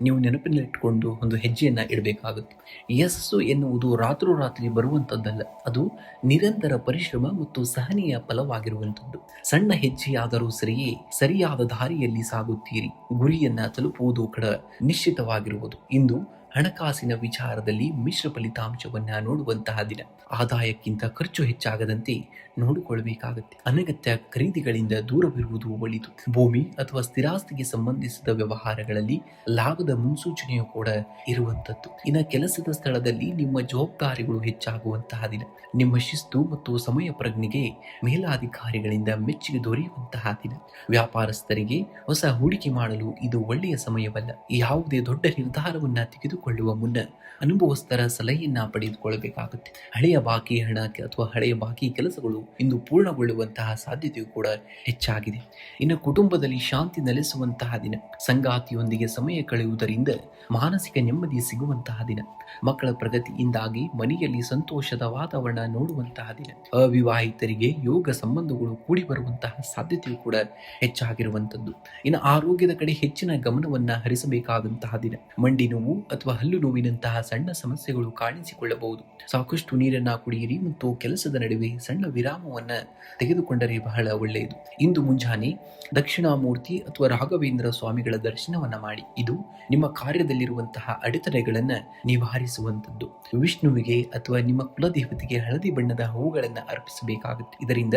ನೀವು ನೆನಪಿನಲ್ಲಿಟ್ಟುಕೊಂಡು ಒಂದು ಹೆಜ್ಜೆಯನ್ನ ಇಡಬೇಕಾಗುತ್ತೆ. ಯಶಸ್ಸು ಎನ್ನುವುದು ರಾತ್ರೋರಾತ್ರಿ ಬರುವಂಥದ್ದಲ್ಲ. ಅದು ನಿರಂತರ ಪರಿಶ್ರಮ ಮತ್ತು ಸಹನೆಯ ಫಲವಾಗಿರುವಂಥದ್ದು. ಸಣ್ಣ ಹೆಜ್ಜೆಯಾದರೂ ಸರಿಯೇ ಸರಿಯಾದ ದಾರಿಯಲ್ಲಿ ಸಾಗುತ್ತೀರಿ. ಗುರಿಯನ್ನ ತಲುಪುವುದು ಕೂಡ ನಿಶ್ಚಿತವಾಗಿರುವುದು. ಇಂದು ಹಣಕಾಸಿನ ವಿಚಾರದಲ್ಲಿ ಮಿಶ್ರ ಫಲಿತಾಂಶವನ್ನ ನೋಡುವಂತಹ ದಿನ. ಆದಾಯಕ್ಕಿಂತ ಖರ್ಚು ಹೆಚ್ಚಾಗದಂತೆ ನೋಡಿಕೊಳ್ಳಬೇಕಾಗುತ್ತೆ. ಅನಗತ್ಯ ಖರೀದಿಗಳಿಂದ ದೂರವಿರುವುದು ಒಳಿತು. ಭೂಮಿ ಅಥವಾ ಸ್ಥಿರಾಸ್ತಿಗೆ ಸಂಬಂಧಿಸಿದ ವ್ಯವಹಾರಗಳಲ್ಲಿ ಲಾಭದ ಮುನ್ಸೂಚನೆಯೂ ಕೂಡ ಇರುವಂಥದ್ದು. ಇನ್ನು ಕೆಲಸದ ಸ್ಥಳದಲ್ಲಿ ನಿಮ್ಮ ಜವಾಬ್ದಾರಿಗಳು ಹೆಚ್ಚಾಗುವಂತಹ ದಿನ. ನಿಮ್ಮ ಶಿಸ್ತು ಮತ್ತು ಸಮಯ ಪ್ರಜ್ಞೆಗೆ ಮೇಲಾಧಿಕಾರಿಗಳಿಂದ ಮೆಚ್ಚುಗೆ ದೊರೆಯುವಂತಹ ದಿನ. ವ್ಯಾಪಾರಸ್ಥರಿಗೆ ಹೊಸ ಹೂಡಿಕೆ ಮಾಡಲು ಇದು ಒಳ್ಳೆಯ ಸಮಯವಲ್ಲ. ಯಾವುದೇ ದೊಡ್ಡ ನಿರ್ಧಾರವನ್ನ ತೆಗೆದುಕೊಳ್ಳುವ ಮುನ್ನ ಅನುಭವಸ್ಥರ ಸಲಹೆಯನ್ನ ಪಡೆದುಕೊಳ್ಳಬೇಕಾಗುತ್ತೆ. ಹಳೆಯ ಬಾಕಿ ಹಣ ಅಥವಾ ಹಳೆಯ ಬಾಕಿ ಕೆಲಸಗಳು ಇಂದು ಪೂರ್ಣಗೊಳ್ಳುವಂತಹ ಸಾಧ್ಯತೆಯೂ ಕೂಡ ಹೆಚ್ಚಾಗಿದೆ. ಇನ್ನು ಕುಟುಂಬದಲ್ಲಿ ಶಾಂತಿ ನೆಲೆಸುವಂತಹ ದಿನ. ಸಂಗಾತಿಯೊಂದಿಗೆ ಸಮಯ ಕಳೆಯುವುದರಿಂದ ಮಾನಸಿಕ ನೆಮ್ಮದಿ ಸಿಗುವಂತಹ ದಿನ. ಮಕ್ಕಳ ಪ್ರಗತಿಯಿಂದಾಗಿ ಮನೆಯಲ್ಲಿ ಸಂತೋಷದ ವಾತಾವರಣ ನೋಡುವಂತಹ ದಿನ. ಅವಿವಾಹಿತರಿಗೆ ಯೋಗ ಸಂಬಂಧಗಳು ಕೂಡಿ ಬರುವಂತಹ ಸಾಧ್ಯತೆಯೂ ಕೂಡ ಹೆಚ್ಚಾಗಿರುವಂಥದ್ದು. ಇನ್ನು ಆರೋಗ್ಯದ ಕಡೆ ಹೆಚ್ಚಿನ ಗಮನವನ್ನ ಹರಿಸಬೇಕಾದಂತಹ ದಿನ. ಮಂಡಿ ನೋವು ಅಥವಾ ಹಲ್ಲು ನೋವಿನಂತಹ ಸಣ್ಣ ಸಮಸ್ಯೆಗಳು ಕಾಣಿಸಿಕೊಳ್ಳಬಹುದು. ಸಾಕಷ್ಟು ನೀರನ್ನ ಕುಡಿಯಿರಿ ಮತ್ತು ಕೆಲಸದ ನಡುವೆ ಸಣ್ಣ ವಿರಾಮವನ್ನ ತೆಗೆದುಕೊಂಡರೆ ಬಹಳ ಒಳ್ಳೆಯದು. ಇಂದು ಮುಂಜಾನೆ ದಕ್ಷಿಣಾಮೂರ್ತಿ ಅಥವಾ ರಾಘವೇಂದ್ರ ಸ್ವಾಮಿಗಳ ದರ್ಶನವನ್ನ ಮಾಡಿ. ಇದು ನಿಮ್ಮ ಕಾರ್ಯದಲ್ಲಿರುವಂತಹ ಅಡೆತಡೆಗಳನ್ನ ನಿವಾರಿಸುವಂತದ್ದು. ವಿಷ್ಣುವಿಗೆ ಅಥವಾ ನಿಮ್ಮ ಕುಲದೇವತೆಗೆ ಹಳದಿ ಬಣ್ಣದ ಹೂಗಳನ್ನ ಅರ್ಪಿಸಬೇಕಾಗುತ್ತೆ. ಇದರಿಂದ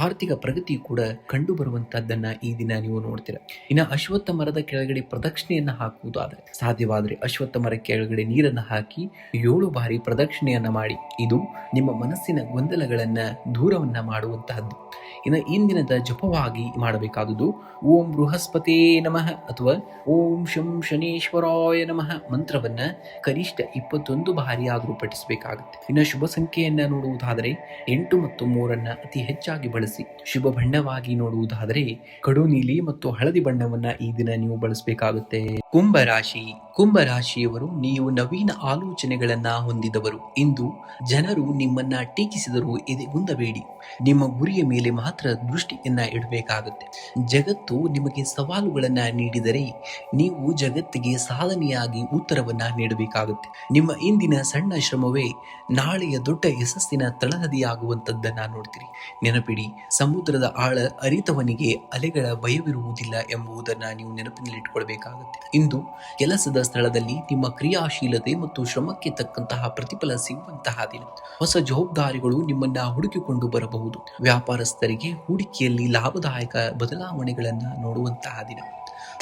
ಆರ್ಥಿಕ ಪ್ರಗತಿ ಕೂಡ ಕಂಡು ಬರುವಂತಹದ್ದನ್ನ ಈ ದಿನ ನೀವು ನೋಡ್ತೀರಾ. ಇನ್ನು ಅಶ್ವತ್ಥ ಮರದ ಕೆಳಗಡೆ ಪ್ರದಕ್ಷಿಣೆಯನ್ನ ಹಾಕುವುದಾದರೆ, ಸಾಧ್ಯವಾದರೆ ಅಶ್ವತ್ಥ ಮರ ಕೆಳಗಡೆ ನೀರನ್ನ ಹಾಕಿ 7 ಬಾರಿ ಪ್ರದಕ್ಷಿಣೆಯನ್ನ ಮಾಡಿ. ಇದು ನಿಮ್ಮ ಮನಸ್ಸಿನ ಗೊಂದಲಗಳನ್ನ ದೂರವನ್ನ ಮಾಡುವಂತಹದ್ದು. ಇನ್ನು ಇಂದಿನದ ಜಪವಾಗಿ ಮಾಡಬೇಕಾದುದು ಓಂ ಬೃಹಸ್ಪತೇ ನಮಃ ಅಥವಾ ಓಂ ಶಂ ಶನೇಶ್ವರಾಯ ನಮಃ ಮಂತ್ರವನ್ನ ಕನಿಷ್ಠ 21 ಬಾರಿ ಆದರೂ ಪಠಿಸಬೇಕಾಗುತ್ತೆ. ಇನ್ನು ಶುಭ ಸಂಖ್ಯೆಯನ್ನ ನೋಡುವುದಾದರೆ 8 ಮತ್ತು 3 ಅತಿ ಹೆಚ್ಚಾಗಿ ಬಳಸಿ. ಶುಭ ಬಣ್ಣವಾಗಿ ನೋಡುವುದಾದರೆ ಕಡು ನೀಲಿ ಮತ್ತು ಹಳದಿ ಬಣ್ಣವನ್ನ ಈ ದಿನ ನೀವು ಬಳಸಬೇಕಾಗುತ್ತೆ. ಕುಂಭರಾಶಿ. ಕುಂಭರಾಶಿಯವರು ನೀವು ನವೀನ ಆಲೋಚನೆಗಳನ್ನ ಹೊಂದಿದವರು. ಇಂದು ಜನರು ನಿಮ್ಮನ್ನ ಟೀಕಿಸಿದರೂ ಎದೆಗುಂದಬೇಡಿ. ನಿಮ್ಮ ಗುರಿಯ ಮೇಲೆ ಮಾತ್ರ ದೃಷ್ಟಿಯನ್ನ ಇಡಬೇಕಾಗುತ್ತೆ. ಜಗತ್ತು ನಿಮಗೆ ಸವಾಲುಗಳನ್ನ ನೀಡಿದರೆ ನೀವು ಜಗತ್ತಿಗೆ ಸಾಧನೆಯಾಗಿ ಉತ್ತರವನ್ನ ನೀಡಬೇಕಾಗುತ್ತೆ. ನಿಮ್ಮ ಇಂದಿನ ಸಣ್ಣ ಶ್ರಮವೇ ನಾಳೆಯ ದೊಡ್ಡ ಯಶಸ್ಸಿನ ತಳಹದಿಯಾಗುವಂತದ್ದನ್ನ ನೋಡ್ತೀರಿ. ನೆನಪಿಡಿ, ಸಮುದ್ರದ ಆಳ ಅರಿತವನಿಗೆ ಅಲೆಗಳ ಭಯವಿರುವುದಿಲ್ಲ ಎಂಬುದನ್ನ ನೀವು ನೆನಪಿನಲ್ಲಿಟ್ಟುಕೊಳ್ಬೇಕಾಗುತ್ತೆ. ಇಂದು ಕೆಲಸದ ಸ್ಥಳದಲ್ಲಿ ನಿಮ್ಮ ಕ್ರಿಯಾಶೀಲತೆ ಮತ್ತು ಶ್ರಮಕ್ಕೆ ತಕ್ಕಂತಹ ಪ್ರತಿಫಲ ಸಿಗುವಂತಹ ದಿನ. ಹೊಸ ಜವಾಬ್ದಾರಿಗಳು ನಿಮ್ಮನ್ನ ಹುಡುಕಿಕೊಂಡು ಬರಬಹುದು. ವ್ಯಾಪಾರಸ್ಥರಿಗೆ ಹೂಡಿಕೆಯಲ್ಲಿ ಲಾಭದಾಯಕ ಬದಲಾವಣೆಗಳನ್ನ ನೋಡುವಂತಹ ದಿನ.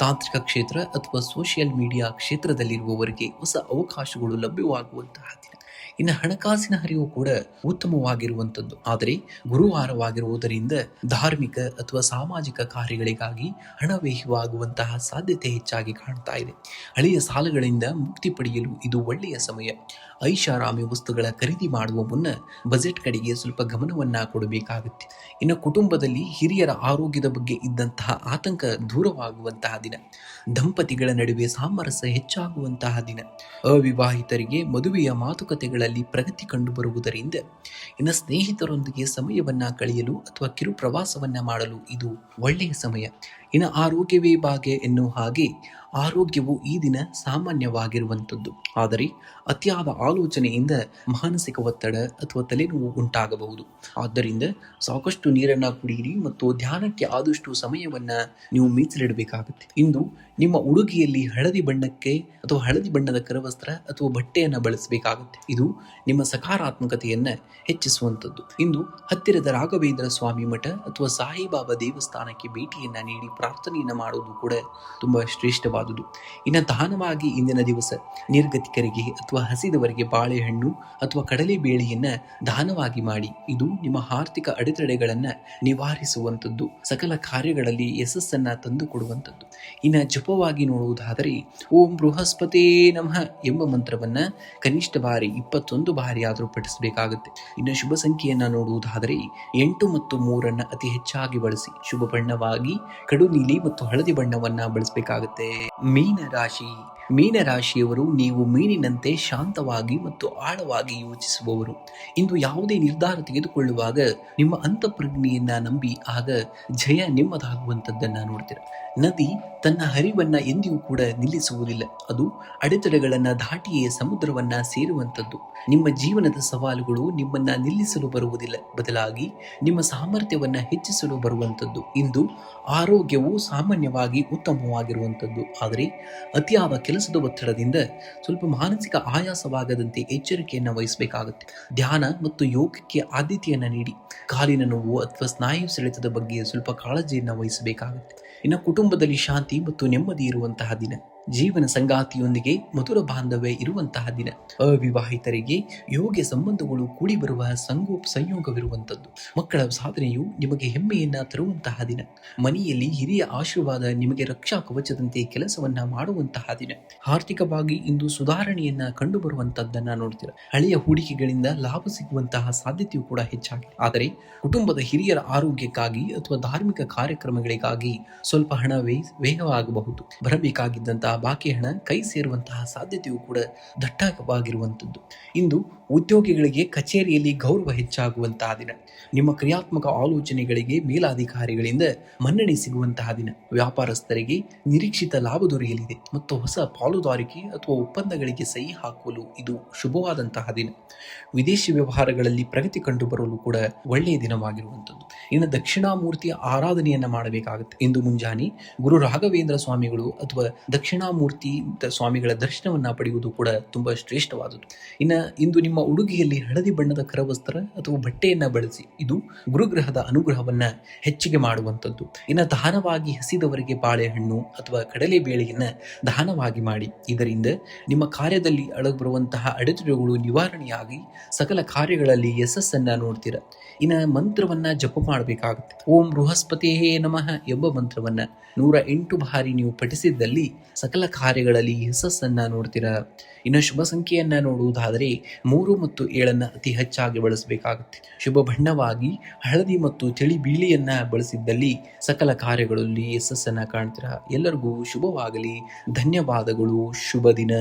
ತಾಂತ್ರಿಕ ಕ್ಷೇತ್ರ ಅಥವಾ ಸೋಷಿಯಲ್ ಮೀಡಿಯಾ ಕ್ಷೇತ್ರದಲ್ಲಿರುವವರಿಗೆ ಹೊಸ ಅವಕಾಶಗಳು ಲಭ್ಯವಾಗುವಂತಹ ದಿನ. ಇನ್ನು ಹಣಕಾಸಿನ ಹರಿವು ಕೂಡ ಉತ್ತಮವಾಗಿರುವಂಥದ್ದು. ಆದರೆ ಗುರುವಾರವಾಗಿರುವುದರಿಂದ ಧಾರ್ಮಿಕ ಅಥವಾ ಸಾಮಾಜಿಕ ಕಾರ್ಯಗಳಿಗಾಗಿ ಹಣ ವ್ಯಯವಾಗುವಂತಹ ಸಾಧ್ಯತೆ ಹೆಚ್ಚಾಗಿ ಕಾಣ್ತಾ ಇದೆ. ಹಳೆಯ ಸಾಲಗಳಿಂದ ಮುಕ್ತಿ ಪಡೆಯಲು ಇದು ಒಳ್ಳೆಯ ಸಮಯ. ಐಷಾರಾಮಿ ವಸ್ತುಗಳ ಖರೀದಿ ಮಾಡುವ ಮುನ್ನ ಬಜೆಟ್ ಕಡೆಗೆ ಸ್ವಲ್ಪ ಗಮನವನ್ನ ಕೊಡಬೇಕಾಗುತ್ತೆ. ಇನ್ನು ಕುಟುಂಬದಲ್ಲಿ ಹಿರಿಯರ ಆರೋಗ್ಯದ ಬಗ್ಗೆ ಇದ್ದಂತಹ ಆತಂಕ ದೂರವಾಗುವಂತಹ ದಿನ. ದಂಪತಿಗಳ ನಡುವೆ ಸಾಮರಸ್ಯ ಹೆಚ್ಚಾಗುವಂತಹ ದಿನ. ಅವಿವಾಹಿತರಿಗೆ ಮದುವೆಯ ಮಾತುಕತೆಗಳಲ್ಲಿ ಪ್ರಗತಿ ಕಂಡು ಬರುವುದರಿಂದ ಇನ್ನು ಸ್ನೇಹಿತರೊಂದಿಗೆ ಸಮಯವನ್ನ ಕಳೆಯಲು ಅಥವಾ ಕಿರು ಪ್ರವಾಸವನ್ನ ಮಾಡಲು ಇದು ಒಳ್ಳೆಯ ಸಮಯ. ಇನ್ನು ಆರೋಗ್ಯವೇ ಭಾಗ್ಯ ಎನ್ನುವ ಹಾಗೆ ಆರೋಗ್ಯವು ಈ ದಿನ ಸಾಮಾನ್ಯವಾಗಿರುವಂಥದ್ದು. ಆದರೆ ಅತಿಯಾದ ಆಲೋಚನೆಯಿಂದ ಮಾನಸಿಕ ಒತ್ತಡ ಅಥವಾ ತಲೆನೋವು ಉಂಟಾಗಬಹುದು. ಆದ್ದರಿಂದ ಸಾಕಷ್ಟು ನೀರನ್ನ ಕುಡಿಯಿರಿ ಮತ್ತು ಧ್ಯಾನಕ್ಕೆ ಆದಷ್ಟು ಸಮಯವನ್ನ ನೀವು ಮೀಸಲಿಡಬೇಕಾಗುತ್ತೆ. ಇಂದು ನಿಮ್ಮ ಉಡುಗೆಯಲ್ಲಿ ಹಳದಿ ಬಣ್ಣಕ್ಕೆ ಅಥವಾ ಹಳದಿ ಬಣ್ಣದ ಕರವಸ್ತ್ರ ಅಥವಾ ಬಟ್ಟೆಯನ್ನ ಬಳಸಬೇಕಾಗುತ್ತೆ. ಇದು ನಿಮ್ಮ ಸಕಾರಾತ್ಮಕತೆಯನ್ನ ಹೆಚ್ಚಿಸುವಂಥದ್ದು. ಇಂದು ಹತ್ತಿರದ ರಾಘವೇಂದ್ರ ಸ್ವಾಮಿ ಮಠ ಅಥವಾ ಸಾಯಿಬಾಬಾ ದೇವಸ್ಥಾನಕ್ಕೆ ಭೇಟಿಯನ್ನ ನೀಡಿ ಪ್ರಾರ್ಥನೆಯನ್ನ ಮಾಡುವುದು ಕೂಡ ತುಂಬಾ ಶ್ರೇಷ್ಠವಾದುದು. ಇನ್ನು ದಾನವಾಗಿ ಇಂದಿನ ದಿವಸ ನಿರ್ಗತಿಕರಿಗೆ ಅಥವಾ ಹಸಿದವರಿಗೆ ಬಾಳೆಹಣ್ಣು ಅಥವಾ ಕಡಲೆ ಬೇಳೆಯನ್ನ ದಾನವಾಗಿ ಮಾಡಿ. ಇದು ನಿಮ್ಮ ಆರ್ಥಿಕ ಅಡೆತಡೆಗಳನ್ನ ನಿವಾರಿಸುವಂಥದ್ದು, ಸಕಲ ಕಾರ್ಯಗಳಲ್ಲಿ ಯಶಸ್ಸನ್ನ ತಂದು ಕೊಡುವಂಥದ್ದು. ಇನ್ನು ಜಪವಾಗಿ ನೋಡುವುದಾದರೆ ಓಂ ಬೃಹಸ್ಪತೇ ನಮಃ ಎಂಬ ಮಂತ್ರವನ್ನ ಕನಿಷ್ಠ ಬಾರಿ 21 ಬಾರಿ ಆದರೂ ಪಠಿಸಬೇಕಾಗುತ್ತೆ. ಇನ್ನು ಶುಭ ಸಂಖ್ಯೆಯನ್ನ ನೋಡುವುದಾದರೆ 8 ಮತ್ತು 3 ಅತಿ ಹೆಚ್ಚಾಗಿ ಬಳಸಿ. ಶುಭ ಬಣ್ಣವಾಗಿ ಕಡು ನೀಲಿ ಮತ್ತು ಹಳದಿ ಬಣ್ಣವನ್ನ ಬಳಸಬೇಕಾಗುತ್ತೆ. ಮೀನರಾಶಿ. ಮೀನರಾಶಿಯವರು ನೀವು ಮೀನಿನಂತೆ ಶಾಂತವಾಗಿ ಮತ್ತು ಆಳವಾಗಿ ಯೋಚಿಸುವವರು. ಇಂದು ಯಾವುದೇ ನಿರ್ಧಾರ ತೆಗೆದುಕೊಳ್ಳುವಾಗ ನಿಮ್ಮ ಅಂತಃಪ್ರಜ್ಞೆಯನ್ನ ನಂಬಿ ಆಗ ಜಯ ನಿಮ್ಮದಾಗುವಂಥದ್ದನ್ನ ನೋಡ್ತೀರ. ನದಿ ತನ್ನ ಹರಿವನ್ನ ಎಂದಿಗೂ ಕೂಡ ನಿಲ್ಲಿಸುವುದಿಲ್ಲ. ಅದು ಅಡೆತಡೆಗಳನ್ನ ದಾಟಿಯೇ ಸಮುದ್ರವನ್ನ ಸೇರುವಂಥದ್ದು. ನಿಮ್ಮ ಜೀವನದ ಸವಾಲುಗಳು ನಿಮ್ಮನ್ನ ನಿಲ್ಲಿಸಲು ಬರುವುದಿಲ್ಲ, ಬದಲಾಗಿ ನಿಮ್ಮ ಸಾಮರ್ಥ್ಯವನ್ನ ಹೆಚ್ಚಿಸಲು ಬರುವಂಥದ್ದು. ಇಂದು ಆರೋಗ್ಯವು ಸಾಮಾನ್ಯವಾಗಿ ಉತ್ತಮವಾಗಿರುವಂಥದ್ದು. ಆದರೆ ಅತಿಯಾದ ಕೆಲಸದ ಒತ್ತಡದಿಂದ ಸ್ವಲ್ಪ ಮಾನಸಿಕ ಆಯಾಸವಾಗದಂತೆ ಎಚ್ಚರಿಕೆಯನ್ನು ವಹಿಸಬೇಕಾಗುತ್ತೆ. ಧ್ಯಾನ ಮತ್ತು ಯೋಗಕ್ಕೆ ಆದ್ಯತೆಯನ್ನ ನೀಡಿ. ಕಾಲಿನ ನೋವು ಅಥವಾ ಸ್ನಾಯು ಸೆಳೆತದ ಬಗ್ಗೆ ಸ್ವಲ್ಪ ಕಾಳಜಿಯನ್ನು ವಹಿಸಬೇಕಾಗುತ್ತೆ. ಇನ್ನು ಕುಟುಂಬದಲ್ಲಿ ಶಾಂತಿ ಮತ್ತು ನೆಮ್ಮದಿ ಇರುವಂತಹ ದಿನ. ಜೀವನ ಸಂಗಾತಿಯೊಂದಿಗೆ ಮಧುರ ಬಾಂಧವ್ಯ ಇರುವಂತಹ ದಿನ. ಅವಿವಾಹಿತರಿಗೆ ಯೋಗ್ಯ ಸಂಬಂಧಗಳು ಕೂಡಿ ಬರುವ ಸಂಯೋಗವಿರುವಂಥದ್ದು. ಮಕ್ಕಳ ಸಾಧನೆಯು ನಿಮಗೆ ಹೆಮ್ಮೆಯನ್ನ ತರುವಂತಹ ದಿನ. ಮನೆಯಲ್ಲಿ ಹಿರಿಯ ಆಶೀರ್ವಾದ ನಿಮಗೆ ರಕ್ಷಾ ಕವಚದಂತೆ ಕೆಲಸವನ್ನ ಮಾಡುವಂತಹ ದಿನ. ಆರ್ಥಿಕವಾಗಿ ಇಂದು ಸುಧಾರಣೆಯನ್ನ ಕಂಡು ಬರುವಂತದ್ದನ್ನ ನೋಡ್ತೀರ. ಹಳೆಯ ಹೂಡಿಕೆಗಳಿಂದ ಲಾಭ ಸಿಗುವಂತಹ ಸಾಧ್ಯತೆಯೂ ಕೂಡ ಹೆಚ್ಚಾಗಿದೆ. ಆದರೆ ಕುಟುಂಬದ ಹಿರಿಯರ ಆರೋಗ್ಯಕ್ಕಾಗಿ ಅಥವಾ ಧಾರ್ಮಿಕ ಕಾರ್ಯಕ್ರಮಗಳಿಗಾಗಿ ಸ್ವಲ್ಪ ಹಣ ವ್ಯಯವಾಗಬಹುದು. ಬರಬೇಕಾಗಿದ್ದಂತಹ ಬಾಕಿ ಹಣ ಕೈ ಸೇರುವಂತಹ ಸಾಧ್ಯತೆಯೂ ಕೂಡ ದಟ್ಟವಾಗಿರುವಂಥದ್ದು. ಇಂದು ಉದ್ಯೋಗಿಗಳಿಗೆ ಕಚೇರಿಯಲ್ಲಿ ಗೌರವ ಹೆಚ್ಚಾಗುವಂತಹ ದಿನ. ನಿಮ್ಮ ಕ್ರಿಯಾತ್ಮಕ ಆಲೋಚನೆಗಳಿಗೆ ಮೇಲಾಧಿಕಾರಿಗಳಿಂದ ಮನ್ನಣೆ ಸಿಗುವಂತಹ ದಿನ. ವ್ಯಾಪಾರಸ್ಥರಿಗೆ ನಿರೀಕ್ಷಿತ ಲಾಭ ದೊರೆಯಲಿದೆ ಮತ್ತು ಹೊಸ ಪಾಲುದಾರಿಕೆ ಅಥವಾ ಒಪ್ಪಂದಗಳಿಗೆ ಸಹಿ ಹಾಕಲು ಇದು ಶುಭವಾದಂತಹ ದಿನ. ವಿದೇಶಿ ವ್ಯವಹಾರಗಳಲ್ಲಿ ಪ್ರಗತಿ ಕಂಡು ಬರಲು ಕೂಡ ಒಳ್ಳೆಯ ದಿನವಾಗಿರುವಂಥದ್ದು. ಇನ್ನು ದಕ್ಷಿಣಾಮೂರ್ತಿಯ ಆರಾಧನೆಯನ್ನ ಮಾಡಬೇಕಾಗುತ್ತೆ. ಇಂದು ಮುಂಜಾನೆ ಗುರು ರಾಘವೇಂದ್ರ ಸ್ವಾಮಿಗಳು ಅಥವಾ ದಕ್ಷಿಣಾಮೂರ್ತಿ ಸ್ವಾಮಿಗಳ ದರ್ಶನವನ್ನ ಪಡೆಯುವುದು ಕೂಡ ತುಂಬಾ ಶ್ರೇಷ್ಠವಾದುದು. ಇಂದು ನಿಮ್ಮ ಉಡುಗೆಯಲ್ಲಿ ಹಳದಿ ಬಣ್ಣದ ಕರವಸ್ತ್ರ ಅಥವಾ ಬಟ್ಟೆಯನ್ನ ಬಳಸಿ. ಇದು ಗುರುಗ್ರಹದ ಅನುಗ್ರಹವನ್ನ ಹೆಚ್ಚಿಗೆ ಮಾಡುವಂಥದ್ದು. ದಾನವಾಗಿ ಹಸಿದವರಿಗೆ ಬಾಳೆಹಣ್ಣು ಅಥವಾ ಕಡಲೆ ಬೇಳೆಯನ್ನ ದಾನವಾಗಿ ಮಾಡಿ. ಇದರಿಂದ ನಿಮ್ಮ ಕಾರ್ಯದಲ್ಲಿ ಬರುವಂತಹ ಅಡೆತಡೆಗಳು ನಿವಾರಣೆಯಾಗಿ ಸಕಲ ಕಾರ್ಯಗಳಲ್ಲಿ ಯಶಸ್ಸನ್ನ ನೋಡ್ತೀರ. ಮಂತ್ರವನ್ನ ಜಪ ಮಾಡಬೇಕಾಗುತ್ತೆ. ಓಂ ಬೃಹಸ್ಪತಿಯೇ ನಮಃ ಎಂಬ ಮಂತ್ರವನ್ನ 108 ಬಾರಿ ನೀವು ಪಠಿಸಿದ್ದಲ್ಲಿ ಸಕಲ ಕಾರ್ಯಗಳಲ್ಲಿ ಯಶಸ್ಸನ್ನ ನೋಡ್ತೀರಾ. ಶುಭ ಸಂಖ್ಯೆಯನ್ನ ನೋಡುವುದಾದರೆ 3 ಮತ್ತು 7 ಅತಿ ಹೆಚ್ಚಾಗಿ ಬಳಸಬೇಕಾಗುತ್ತೆ. ಶುಭ ಬಣ್ಣವಾಗಿ ಹಳದಿ ಮತ್ತು ತಿಳಿ ಬಿಳಿಯನ್ನ ಬಳಸಿದ್ದಲ್ಲಿ ಸಕಲ ಕಾರ್ಯಗಳಲ್ಲಿ ಯಶಸ್ಸನ್ನ ಕಾಣ್ತೀರಾ. ಎಲ್ಲರಿಗೂ ಶುಭವಾಗಲಿ. ಧನ್ಯವಾದಗಳು. ಶುಭ ದಿನ.